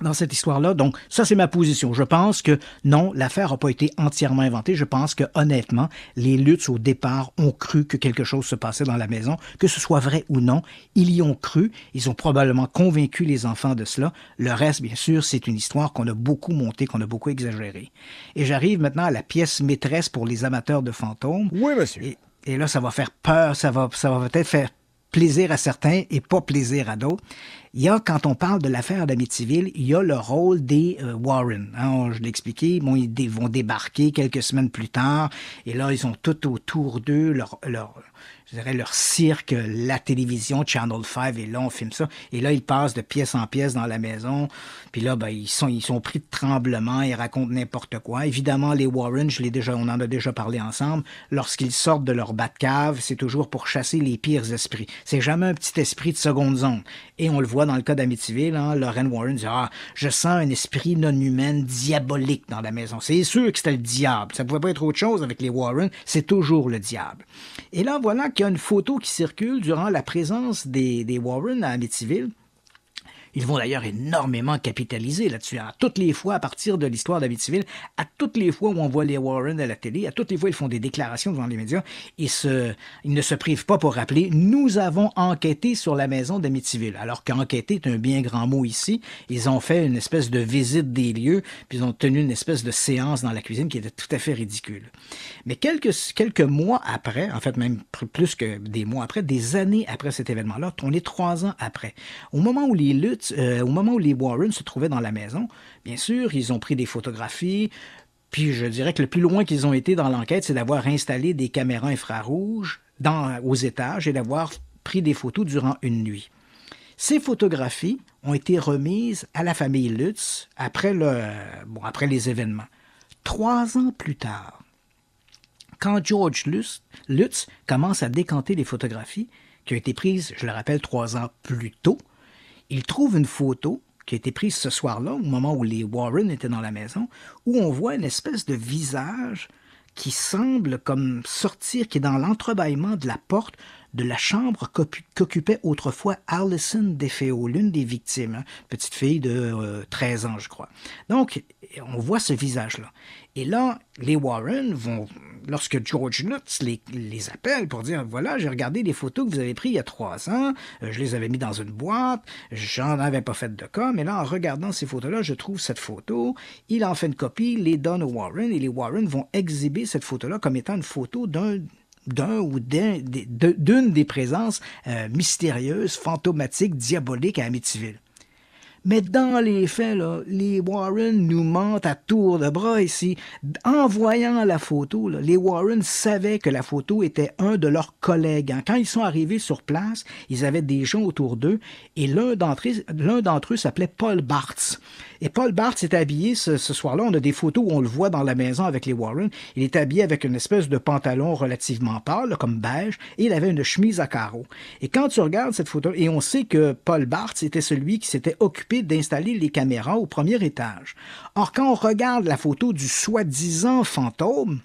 dans cette histoire-là, donc ça c'est ma position. Je pense que non, l'affaire n'a pas été entièrement inventée. Je pense que honnêtement, les Lutz au départ ont cru que quelque chose se passait dans la maison, que ce soit vrai ou non, ils y ont cru. Ils ont probablement convaincu les enfants de cela. Le reste, bien sûr, c'est une histoire qu'on a beaucoup montée, qu'on a beaucoup exagérée. Et j'arrive maintenant à la pièce maîtresse pour les amateurs de fantômes. Oui, monsieur. Et là, ça va faire peur, ça va peut-être faire plaisir à certains et pas plaisir à d'autres. Il y a, quand on parle de l'affaire d'Amityville, il y a le rôle des Warren. Je l'ai expliqué, bon, ils vont débarquer quelques semaines plus tard, et là, ils ont tout autour d'eux leur cirque, la télévision, Channel 5, et là, on filme ça. Et là, ils passent de pièce en pièce dans la maison. Puis là, ben, ils sont pris de tremblement, ils racontent n'importe quoi. Évidemment, les Warren, on en a déjà parlé ensemble, lorsqu'ils sortent de leur Batcave, c'est toujours pour chasser les pires esprits. C'est jamais un petit esprit de seconde zone. Et on le voit dans le cas d'Amityville, Lorraine Warren dit « je sens un esprit non humain diabolique dans la maison. » C'est sûr que c'était le diable. Ça pouvait pas être autre chose avec les Warren, c'est toujours le diable. Et là, voilà qu'il y a une photo qui circule durant la présence des Warren à Amityville. Ils vont d'ailleurs énormément capitaliser là-dessus. Toutes les fois, à partir de l'histoire d'Amityville, à toutes les fois où on voit les Warren à la télé, à toutes les fois ils font des déclarations devant les médias, ils ne se privent pas pour rappeler « Nous avons enquêté sur la maison d'Amityville ». Alors qu'enquêter est un bien grand mot ici. Ils ont fait une espèce de visite des lieux, puis ils ont tenu une espèce de séance dans la cuisine qui était tout à fait ridicule. Mais quelques mois après, en fait même plus que des mois après, des années après cet événement-là, on est 3 ans après, au moment où les Warren se trouvaient dans la maison, bien sûr, ils ont pris des photographies, puis je dirais que le plus loin qu'ils ont été dans l'enquête, c'est d'avoir installé des caméras infrarouges aux étages et d'avoir pris des photos durant une nuit. Ces photographies ont été remises à la famille Lutz après les événements. 3 ans plus tard, quand George Lutz commence à décanter les photographies qui ont été prises, je le rappelle, 3 ans plus tôt, il trouve une photo qui a été prise ce soir-là, au moment où les Warren étaient dans la maison, où on voit une espèce de visage qui semble comme sortir, qui est dans l'entrebâillement de la porte de la chambre qu'occupait autrefois Alison DeFeo, l'une des victimes, hein, petite fille de 13 ans, je crois. Donc, on voit ce visage-là. Et là, les Warren vont, lorsque George Lutz les appelle pour dire, voilà, j'ai regardé les photos que vous avez prises il y a 3 ans, je les avais mis dans une boîte, j'en avais pas fait de cas, mais là, en regardant ces photos-là, je trouve cette photo, il en fait une copie, les donne aux Warren, et les Warren vont exhiber cette photo-là comme étant une photo d'une des présences mystérieuses, fantomatiques, diaboliques à Amityville. Mais dans les faits, là, les Warren nous mentent à tour de bras ici. En voyant la photo, là, les Warren savaient que la photo était un de leurs collègues. Hein. Quand ils sont arrivés sur place, ils avaient des gens autour d'eux et l'un d'entre eux s'appelait Paul Bartz. Et Paul Bartz est habillé ce soir-là. On a des photos où on le voit dans la maison avec les Warren. Il est habillé avec une espèce de pantalon relativement pâle, là, comme beige, et il avait une chemise à carreaux. Et quand tu regardes cette photo, et on sait que Paul Bartz était celui qui s'était occupé d'installer les caméras au premier étage. Or, quand on regarde la photo du soi-disant fantôme,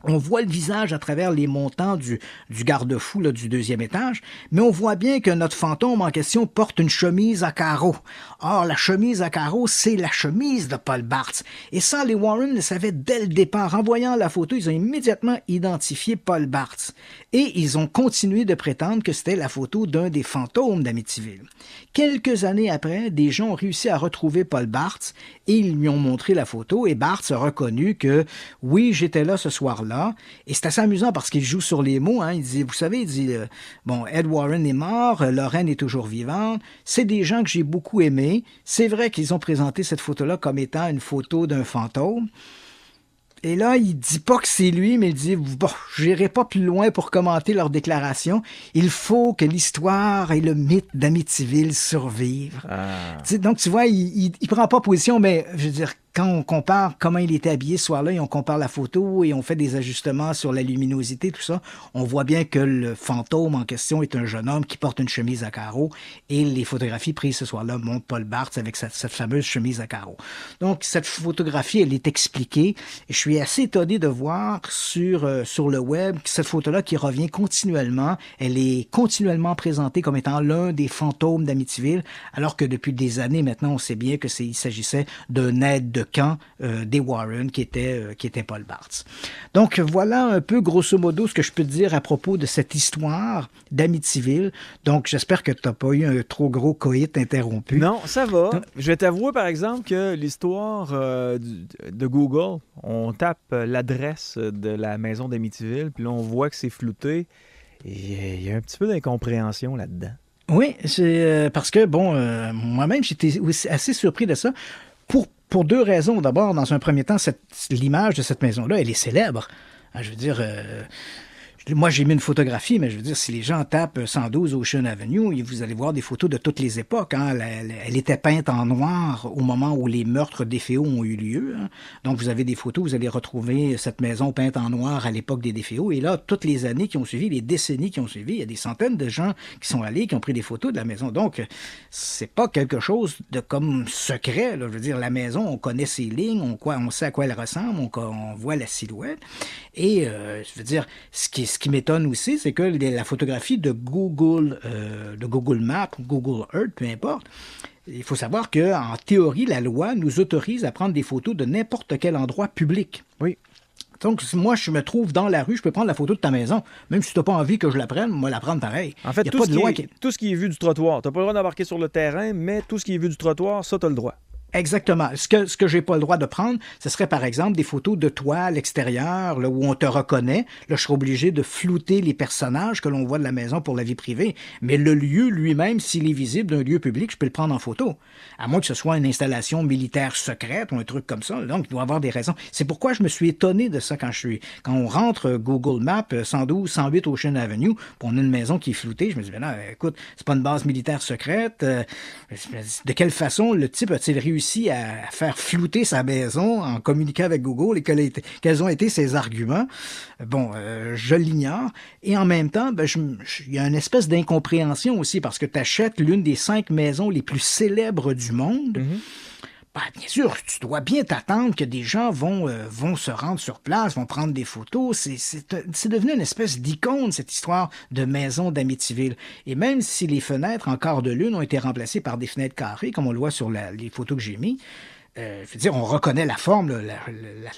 on voit le visage à travers les montants du garde-fou là, du deuxième étage, mais on voit bien que notre fantôme en question porte une chemise à carreaux. Or, la chemise à carreaux, c'est la chemise de Paul Bartz. Et ça, les Warren le savaient dès le départ. En voyant la photo, ils ont immédiatement identifié Paul Bartz. Et ils ont continué de prétendre que c'était la photo d'un des fantômes d'Amityville. Quelques années après, des gens ont réussi à retrouver Paul Bartz et ils lui ont montré la photo et Bartz a reconnu que oui, j'étais là ce soir-là. Et c'est assez amusant parce qu'il joue sur les mots. Hein. Il dit, vous savez, il dit, bon, Ed Warren est mort, Lorraine est toujours vivante. C'est des gens que j'ai beaucoup aimés. C'est vrai qu'ils ont présenté cette photo-là comme étant une photo d'un fantôme. Et là, il dit pas que c'est lui, mais il dit, bon, j'irai pas plus loin pour commenter leur déclaration. Il faut que l'histoire et le mythe d'Amityville survivent. Ah. Donc, tu vois, il prend pas position, mais je veux dire, quand on compare comment il était habillé ce soir-là et on compare la photo et on fait des ajustements sur la luminosité, tout ça, on voit bien que le fantôme en question est un jeune homme qui porte une chemise à carreaux et les photographies prises ce soir-là montrent Paul Bartz avec cette fameuse chemise à carreaux. Donc, cette photographie, elle est expliquée et je suis assez étonné de voir sur le web cette photo-là qui revient continuellement. Elle est continuellement présentée comme étant l'un des fantômes d'Amityville, alors que depuis des années maintenant, on sait bien que il s'agissait d'un aide de camp des Warren qui était Paul Bartz. Donc voilà un peu grosso modo ce que je peux te dire à propos de cette histoire d'Amityville. Donc j'espère que tu n'as pas eu un trop gros coït interrompu. Non, ça va. Donc, je vais t'avouer par exemple que l'histoire de Google, on tape l'adresse de la maison d'Amityville, puis là on voit que c'est flouté et il y a un petit peu d'incompréhension là-dedans. Oui, c'est parce que, bon, moi-même j'étais assez surpris de ça. Pour deux raisons. D'abord, dans un premier temps, l'image de cette maison-là, elle est célèbre. Je veux dire, moi, j'ai mis une photographie, mais je veux dire, si les gens tapent 112 Ocean Avenue, vous allez voir des photos de toutes les époques. Hein. Elle était peinte en noir au moment où les meurtres DeFeo ont eu lieu. Hein. Donc, vous avez des photos, vous allez retrouver cette maison peinte en noir à l'époque des DeFeo. Et là, toutes les années qui ont suivi, les décennies qui ont suivi, il y a des centaines de gens qui sont allés, qui ont pris des photos de la maison. Donc, c'est pas quelque chose de comme secret. Là. Je veux dire, la maison, on connaît ses lignes, on sait à quoi elle ressemble, on voit la silhouette. Et, je veux dire, ce qui m'étonne aussi, c'est que la photographie de Google Maps ou Google Earth, peu importe, il faut savoir qu'en théorie, la loi nous autorise à prendre des photos de n'importe quel endroit public. Oui. Donc, moi, je me trouve dans la rue, je peux prendre la photo de ta maison. Même si tu n'as pas envie que je la prenne, moi, la prendre pareil. En fait, tout ce qui est vu du trottoir. Tu n'as pas le droit d'embarquer sur le terrain, mais tout ce qui est vu du trottoir, ça, tu as le droit. Exactement. Ce que j'ai pas le droit de prendre, ce serait par exemple des photos de toi à l'extérieur, là où on te reconnaît. Là, je serais obligé de flouter les personnages que l'on voit de la maison pour la vie privée. Mais le lieu lui-même, s'il est visible d'un lieu public, je peux le prendre en photo. À moins que ce soit une installation militaire secrète ou un truc comme ça. Donc, il doit y avoir des raisons. C'est pourquoi je me suis étonné de ça quand on rentre Google Maps 112, 108 Ocean Avenue, puis on a une maison qui est floutée. Je me dis, ben non, écoute, c'est pas une base militaire secrète. De quelle façon le type a-t-il réussi à faire flouter sa maison en communiquant avec Google et quels ont été ses arguments? Bon, je l'ignore. Et en même temps, il y a une espèce d'incompréhension aussi parce que tu achètes l'une des 5 maisons les plus célèbres du monde. Mm-hmm. Bien sûr, tu dois bien t'attendre que des gens vont se rendre sur place, vont prendre des photos. C'est devenu une espèce d'icône, cette histoire de maison d'Amityville. Et même si les fenêtres en quart de lune ont été remplacées par des fenêtres carrées, comme on le voit sur les photos que j'ai mis, je veux dire, on reconnaît la forme, là,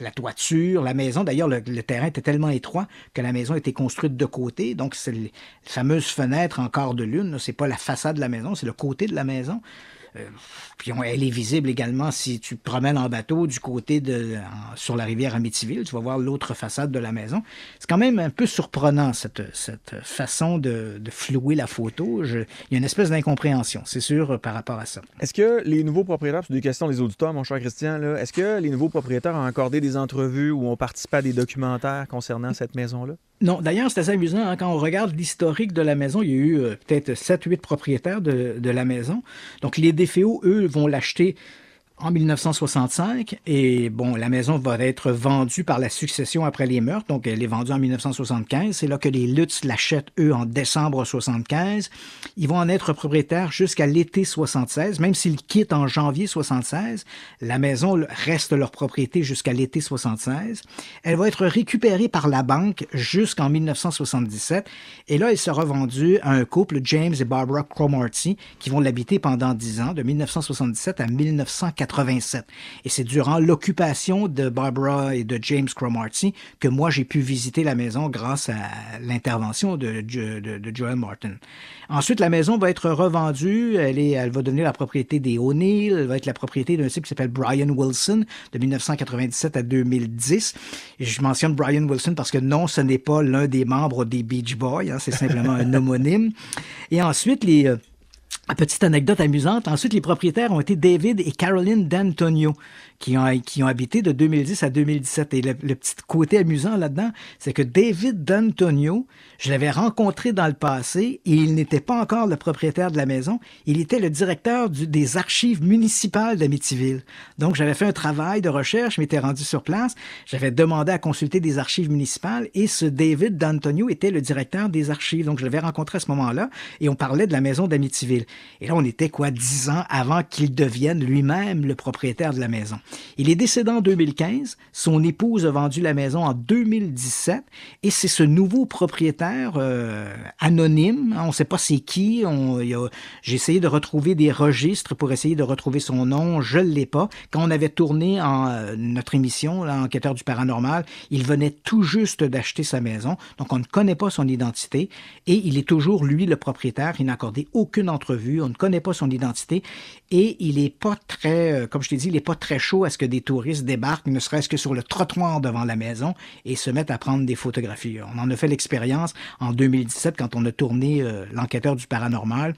la toiture, la maison. D'ailleurs, le terrain était tellement étroit que la maison a été construite de côté. Donc, c'est les fameuses fenêtres en quart de lune. C'est pas la façade de la maison, c'est le côté de la maison. Puis elle est visible également si tu te promènes en bateau du côté sur la rivière Amityville. Tu vas voir l'autre façade de la maison. C'est quand même un peu surprenant, cette façon de flouer la photo. Il y a une espèce d'incompréhension, c'est sûr, par rapport à ça. Est-ce que les nouveaux propriétaires, c'est des questions des auditeurs, mon cher Christian, là, est-ce que les nouveaux propriétaires ont accordé des entrevues ou ont participé à des documentaires concernant cette maison-là? Non, d'ailleurs, c'est assez amusant. Hein, quand on regarde l'historique de la maison, il y a eu peut-être 7-8 propriétaires de la maison. Donc, les DFO, eux, vont l'acheter en 1965 et bon, la maison va être vendue par la succession après les meurtres, donc elle est vendue en 1975. C'est là que les Lutz l'achètent, eux, en décembre 75. Ils vont en être propriétaires jusqu'à l'été 76, même s'ils quittent en janvier 76. La maison reste leur propriété jusqu'à l'été 76. Elle va être récupérée par la banque jusqu'en 1977 et là, elle sera vendue à un couple, James et Barbara Cromartie, qui vont l'habiter pendant 10 ans, de 1977 à 1987. Et c'est durant l'occupation de Barbara et de James Cromartie que moi, j'ai pu visiter la maison grâce à l'intervention de Joel Martin. Ensuite, la maison va être revendue. Elle va devenir la propriété des O'Neill. Elle va être la propriété d'un type qui s'appelle Brian Wilson de 1997 à 2010. Et je mentionne Brian Wilson parce que non, ce n'est pas l'un des membres des Beach Boys. Hein, c'est simplement un homonyme. Et ensuite, petite anecdote amusante. Ensuite, les propriétaires ont été David et Caroline D'Antonio, qui ont habité de 2010 à 2017. Et le petit côté amusant là-dedans, c'est que David D'Antonio, je l'avais rencontré dans le passé et il n'était pas encore le propriétaire de la maison. Il était le directeur des archives municipales d'Amityville. Donc, j'avais fait un travail de recherche, je m'étais rendu sur place. J'avais demandé à consulter des archives municipales et ce David D'Antonio était le directeur des archives. Donc, je l'avais rencontré à ce moment-là et on parlait de la maison d'Amityville. Et là, on était 10 ans avant qu'il devienne lui-même le propriétaire de la maison. Il est décédé en 2015. Son épouse a vendu la maison en 2017. Et c'est ce nouveau propriétaire anonyme. On ne sait pas c'est qui. J'ai essayé de retrouver des registres pour essayer de retrouver son nom. Je ne l'ai pas. Quand on avait tourné notre émission, Enquêteur du paranormal, il venait tout juste d'acheter sa maison. Donc, on ne connaît pas son identité. Et il est toujours, lui, le propriétaire. Il n'a accordé aucune entrevue. On ne connaît pas son identité. Et il n'est pas très, comme je t'ai dit, il n'est pas très chaud à ce que des touristes débarquent, ne serait-ce que sur le trottoir devant la maison et se mettent à prendre des photographies. On en a fait l'expérience en 2017 quand on a tourné l'Enquêteur du paranormal.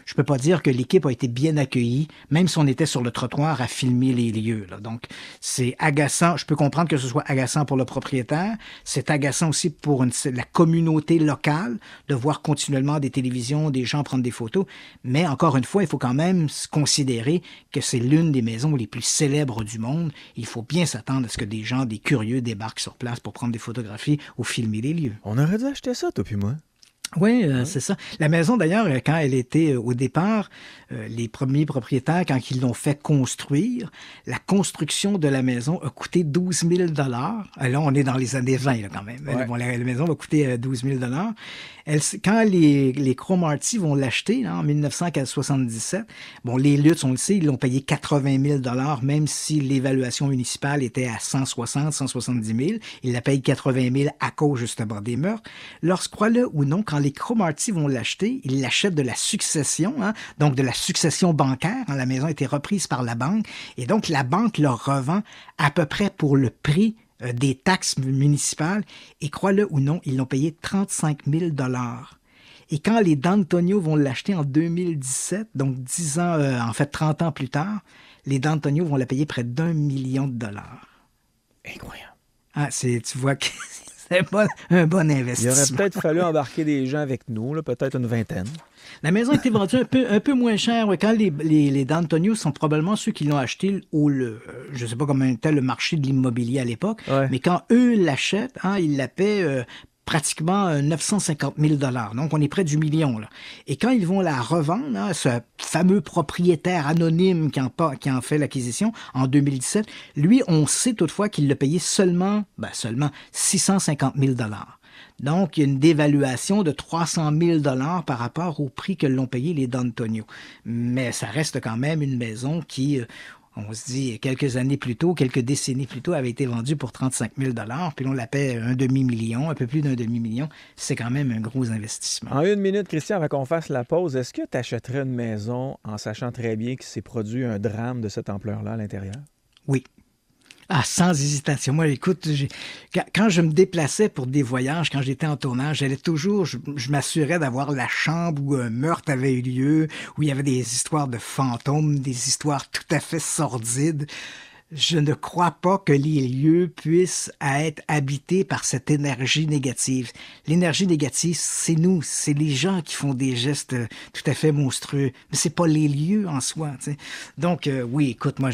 Je peux pas dire que l'équipe a été bien accueillie, même si on était sur le trottoir à filmer les lieux. Là. Donc, c'est agaçant. Je peux comprendre que ce soit agaçant pour le propriétaire. C'est agaçant aussi pour la communauté locale de voir continuellement des télévisions, des gens prendre des photos. Mais encore une fois, il faut quand même considérer que c'est l'une des maisons les plus célèbres du monde. Il faut bien s'attendre à ce que des gens, des curieux, débarquent sur place pour prendre des photographies ou filmer les lieux. On aurait dû acheter ça, toi puis moi. Oui, c'est ça. La maison, d'ailleurs, quand elle était au départ, les premiers propriétaires, quand ils l'ont fait construire, la construction de la maison a coûté 12 000 $. Là, on est dans les années 20, là, quand même. Ouais. Bon, la maison va coûter 12 000 $. Quand les Cromartie vont l'acheter, là, en 1977, bon, les Lutz, on le sait, ils l'ont payé 80 000 $, même si l'évaluation municipale était à 160, 170 000. Ils la payent 80 000 à cause, justement, des meurtres. Crois-le ou non, quand les Cromartie vont l'acheter, ils l'achètent de la succession, hein, donc de la succession bancaire. Hein, la maison a été reprise par la banque et donc la banque leur revend à peu près pour le prix des taxes municipales et crois-le ou non, ils l'ont payé 35 000 $. Et quand les D'Antonio vont l'acheter en 2017, donc 30 ans plus tard, les D'Antonio vont la payer près d'1 million $. Incroyable. Ah, tu vois que c'est pas un bon investissement. Il aurait peut-être fallu embarquer des gens avec nous, là, peut-être une vingtaine. La maison a été vendue un peu moins cher. Ouais, quand les D'Antonio sont probablement ceux qui l'ont acheté je ne sais pas comment était le marché de l'immobilier à l'époque, ouais. Mais quand eux l'achètent, hein, ils la paient pratiquement 950 000 $. Donc, on est près du million. Là. Et quand ils vont la revendre, hein, ce fameux propriétaire anonyme qui en fait l'acquisition en 2017, lui, on sait toutefois qu'il l'a payé seulement 650 000 $. Donc, il y a une dévaluation de 300 000 $ par rapport au prix que l'ont payé les D'Antonio. Mais ça reste quand même une maison qui, on se dit, quelques décennies plus tôt, avait été vendue pour 35 000 $. Puis là, on la paie un demi-million, un peu plus d'un demi-million. C'est quand même un gros investissement. En une minute, Christian, avant qu'on fasse la pause, est-ce que tu achèterais une maison en sachant très bien qu'il s'est produit un drame de cette ampleur-là à l'intérieur? Oui. Ah, sans hésitation. Moi, écoute, quand je me déplaçais pour des voyages, quand j'étais en tournage, j'allais toujours, je m'assurais d'avoir la chambre où un meurtre avait eu lieu, où il y avait des histoires de fantômes, des histoires tout à fait sordides. Je ne crois pas que les lieux puissent être habités par cette énergie négative. L'énergie négative, c'est nous, c'est les gens qui font des gestes tout à fait monstrueux, mais c'est pas les lieux en soi. T'sais. Donc, oui, écoute, moi,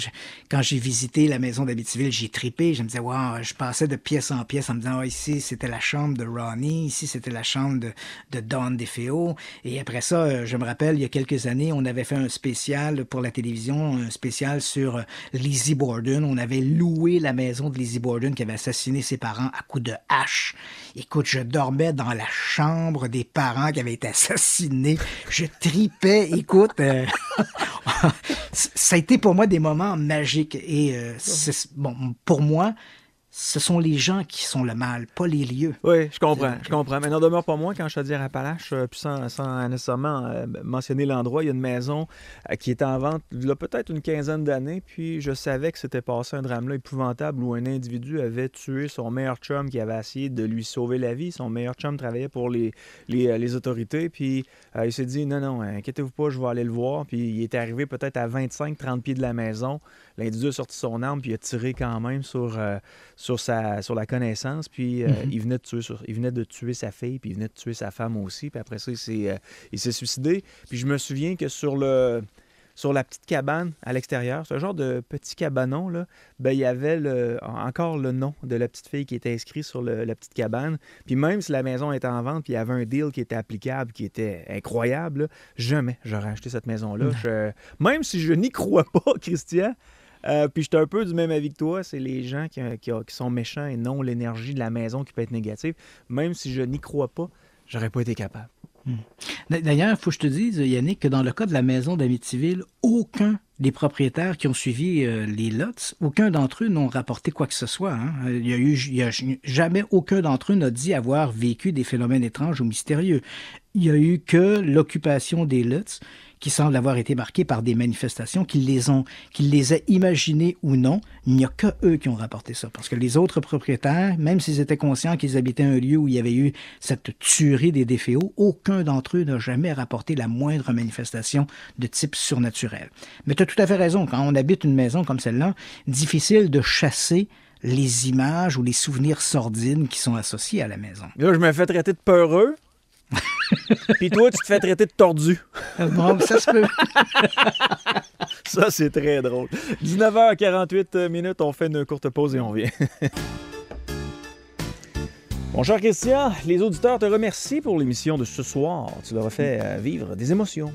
quand j'ai visité la maison d'Amityville, j'ai tripé. Je me disais, wow, je passais de pièce en pièce en me disant, ici, c'était la chambre de Ronnie, ici, c'était la chambre de Don DeFeo. Et après ça, je me rappelle, il y a quelques années, on avait fait un spécial pour la télévision, un spécial sur Lizzie Borden. On avait loué la maison de Lizzie Borden qui avait assassiné ses parents à coups de hache. Écoute, je dormais dans la chambre des parents qui avaient été assassinés. Je tripais. Écoute, ça a été pour moi des moments magiques. Et pour moi, ce sont les gens qui sont le mal, pas les lieux. Oui, je comprends. Mais n'en demeure pas moins qu'en Chaudière-Appalaches, puis sans nécessairement mentionner l'endroit, il y a une maison qui est en vente il y a peut-être une quinzaine d'années, puis je savais que c'était passé un drame-là épouvantable où un individu avait tué son meilleur chum qui avait essayé de lui sauver la vie. Son meilleur chum travaillait pour les autorités, puis il s'est dit « Non, inquiétez-vous pas, je vais aller le voir », puis il était arrivé peut-être à 25-30 pieds de la maison. L'individu a sorti son arme, puis il a tiré quand même sur la connaissance, puis il venait de tuer sa fille, puis il venait de tuer sa femme aussi, puis après ça, il s'est suicidé. Puis je me souviens que sur la petite cabane à l'extérieur, ce genre de petit cabanon, là, il y avait encore le nom de la petite fille qui était inscrit sur la petite cabane. Puis même si la maison était en vente, puis il y avait un deal qui était applicable, qui était incroyable, là, jamais j'aurais acheté cette maison-là. Même si je n'y crois pas, Christian, puis j'étais un peu du même avis que toi, c'est les gens qui sont méchants et non l'énergie de la maison qui peut être négative. Même si je n'y crois pas, j'aurais pas été capable. D'ailleurs, il faut que je te dise, Yannick, que dans le cas de la maison d'Amityville, aucun des propriétaires qui ont suivi les lots, aucun d'entre eux n'ont rapporté quoi que ce soit. Hein. Jamais aucun d'entre eux n'a dit avoir vécu des phénomènes étranges ou mystérieux. Il n'y a eu que l'occupation des lots qui semble avoir été marquée par des manifestations, qu'ils les aient imaginées ou non. Il n'y a que eux qui ont rapporté ça. Parce que les autres propriétaires, même s'ils étaient conscients qu'ils habitaient un lieu où il y avait eu cette tuerie des DeFeo, aucun d'entre eux n'a jamais rapporté la moindre manifestation de type surnaturel. Mais tu as tout à fait raison. Quand on habite une maison comme celle-là, difficile de chasser les images ou les souvenirs sordides qui sont associés à la maison. Là, je me fais traiter de peureux. Puis toi, tu te fais traiter de tordu. Bon, ça se peut. Ça, c'est très drôle. 19h48, on fait une courte pause et on vient. Mon cher Christian, les auditeurs te remercient pour l'émission de ce soir. Tu leur as fait vivre des émotions.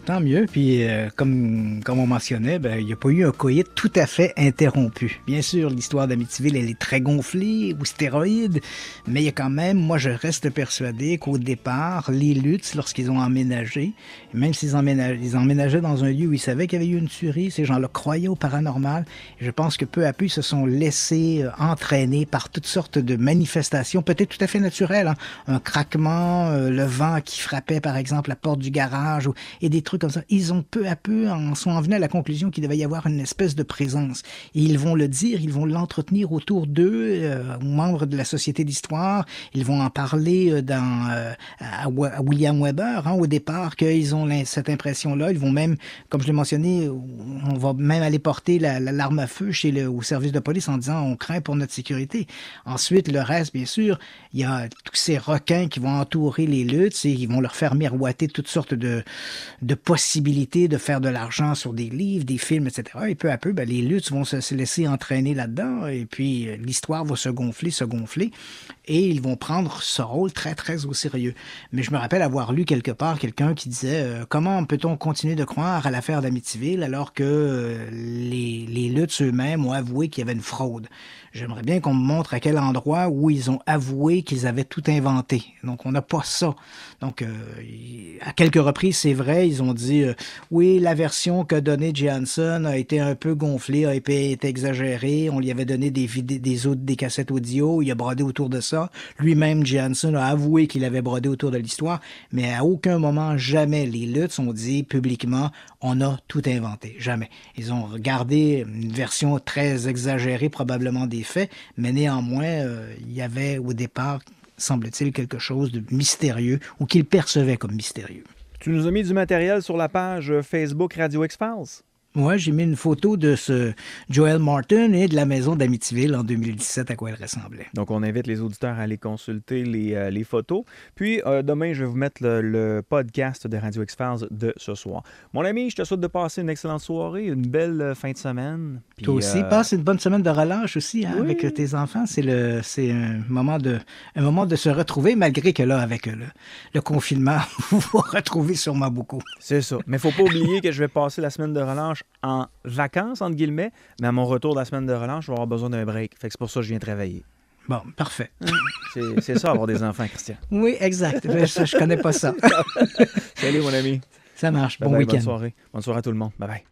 Tant mieux. Puis, comme on mentionnait, il n'y a pas eu un coït tout à fait interrompu. Bien sûr, l'histoire d'Amityville, elle est très gonflée, ou stéroïde, mais il y a quand même, moi, je reste persuadé qu'au départ, les Lutz, lorsqu'ils ont emménagé, même s'ils emménageaient dans un lieu où ils savaient qu'il y avait eu une tuerie, ces gens-là croyaient au paranormal. Et je pense que peu à peu, ils se sont laissés entraîner par toutes sortes de manifestations, peut-être tout à fait naturelles. Hein? Un craquement, le vent qui frappait, par exemple, la porte du garage, et des trucs comme ça. Ils ont peu à peu sont venus à la conclusion qu'il devait y avoir une espèce de présence. Et ils vont le dire, ils vont l'entretenir autour d'eux, aux membres de la Société d'Histoire. Ils vont en parler à William Weber, au départ, qu'ils ont cette impression-là. Ils vont même, comme je l'ai mentionné, on va même aller porter l'arme à feu au service de police en disant on craint pour notre sécurité. Ensuite, le reste, bien sûr, il y a tous ces requins qui vont entourer les Lutz et ils vont leur faire miroiter toutes sortes de possibilités de faire de l'argent sur des livres, des films, etc. Et peu à peu, les Lutz vont se laisser entraîner là-dedans et puis l'histoire va se gonfler et ils vont prendre ce rôle très, très au sérieux. Mais je me rappelle avoir lu quelque part quelqu'un qui disait comment peut-on continuer de croire à l'affaire d'Amityville alors que les Lutz eux-mêmes ont avoué qu'il y avait une fraude. J'aimerais bien qu'on me montre à quel endroit où ils ont avoué qu'ils avaient tout inventé. Donc, on n'a pas ça. Donc, à quelques reprises, c'est vrai, ils ont dit oui, la version qu'a donnée Jansen a été un peu gonflée, a été exagérée. On lui avait donné des cassettes audio, il a brodé autour de ça. Lui-même, Jansen a avoué qu'il avait brodé autour de l'histoire, mais à aucun moment, jamais, les Lutz ont dit publiquement on a tout inventé. Jamais. Ils ont regardé une version très exagérée, probablement des faits, mais néanmoins, il y avait au départ, semble-t-il, quelque chose de mystérieux ou qu'ils percevaient comme mystérieux. Tu nous as mis du matériel sur la page Facebook Radio X-Files. Moi, j'ai mis une photo de ce Joel Martin et de la maison d'Amityville en 2017, à quoi elle ressemblait. Donc, on invite les auditeurs à aller consulter les photos. Puis, demain, je vais vous mettre le podcast de Radio X-Files de ce soir. Mon ami, je te souhaite de passer une excellente soirée, une belle fin de semaine. Puis, toi aussi, passe une bonne semaine de relâche aussi oui. Avec tes enfants. C'est un moment de se retrouver, malgré que là, avec le confinement, vous vous retrouvez sûrement beaucoup. C'est ça. Mais il ne faut pas oublier que je vais passer la semaine de relâche en vacances, entre guillemets, mais à mon retour de la semaine de relâche, je vais avoir besoin d'un break. Fait que c'est pour ça que je viens travailler. Bon, parfait. C'est ça, avoir des enfants, Christian. Oui, exact. Ça, je connais pas ça. Salut, mon ami. Ça marche. Bye bon bye, week-end. Bonne soirée. Bonne soirée à tout le monde. Bye bye.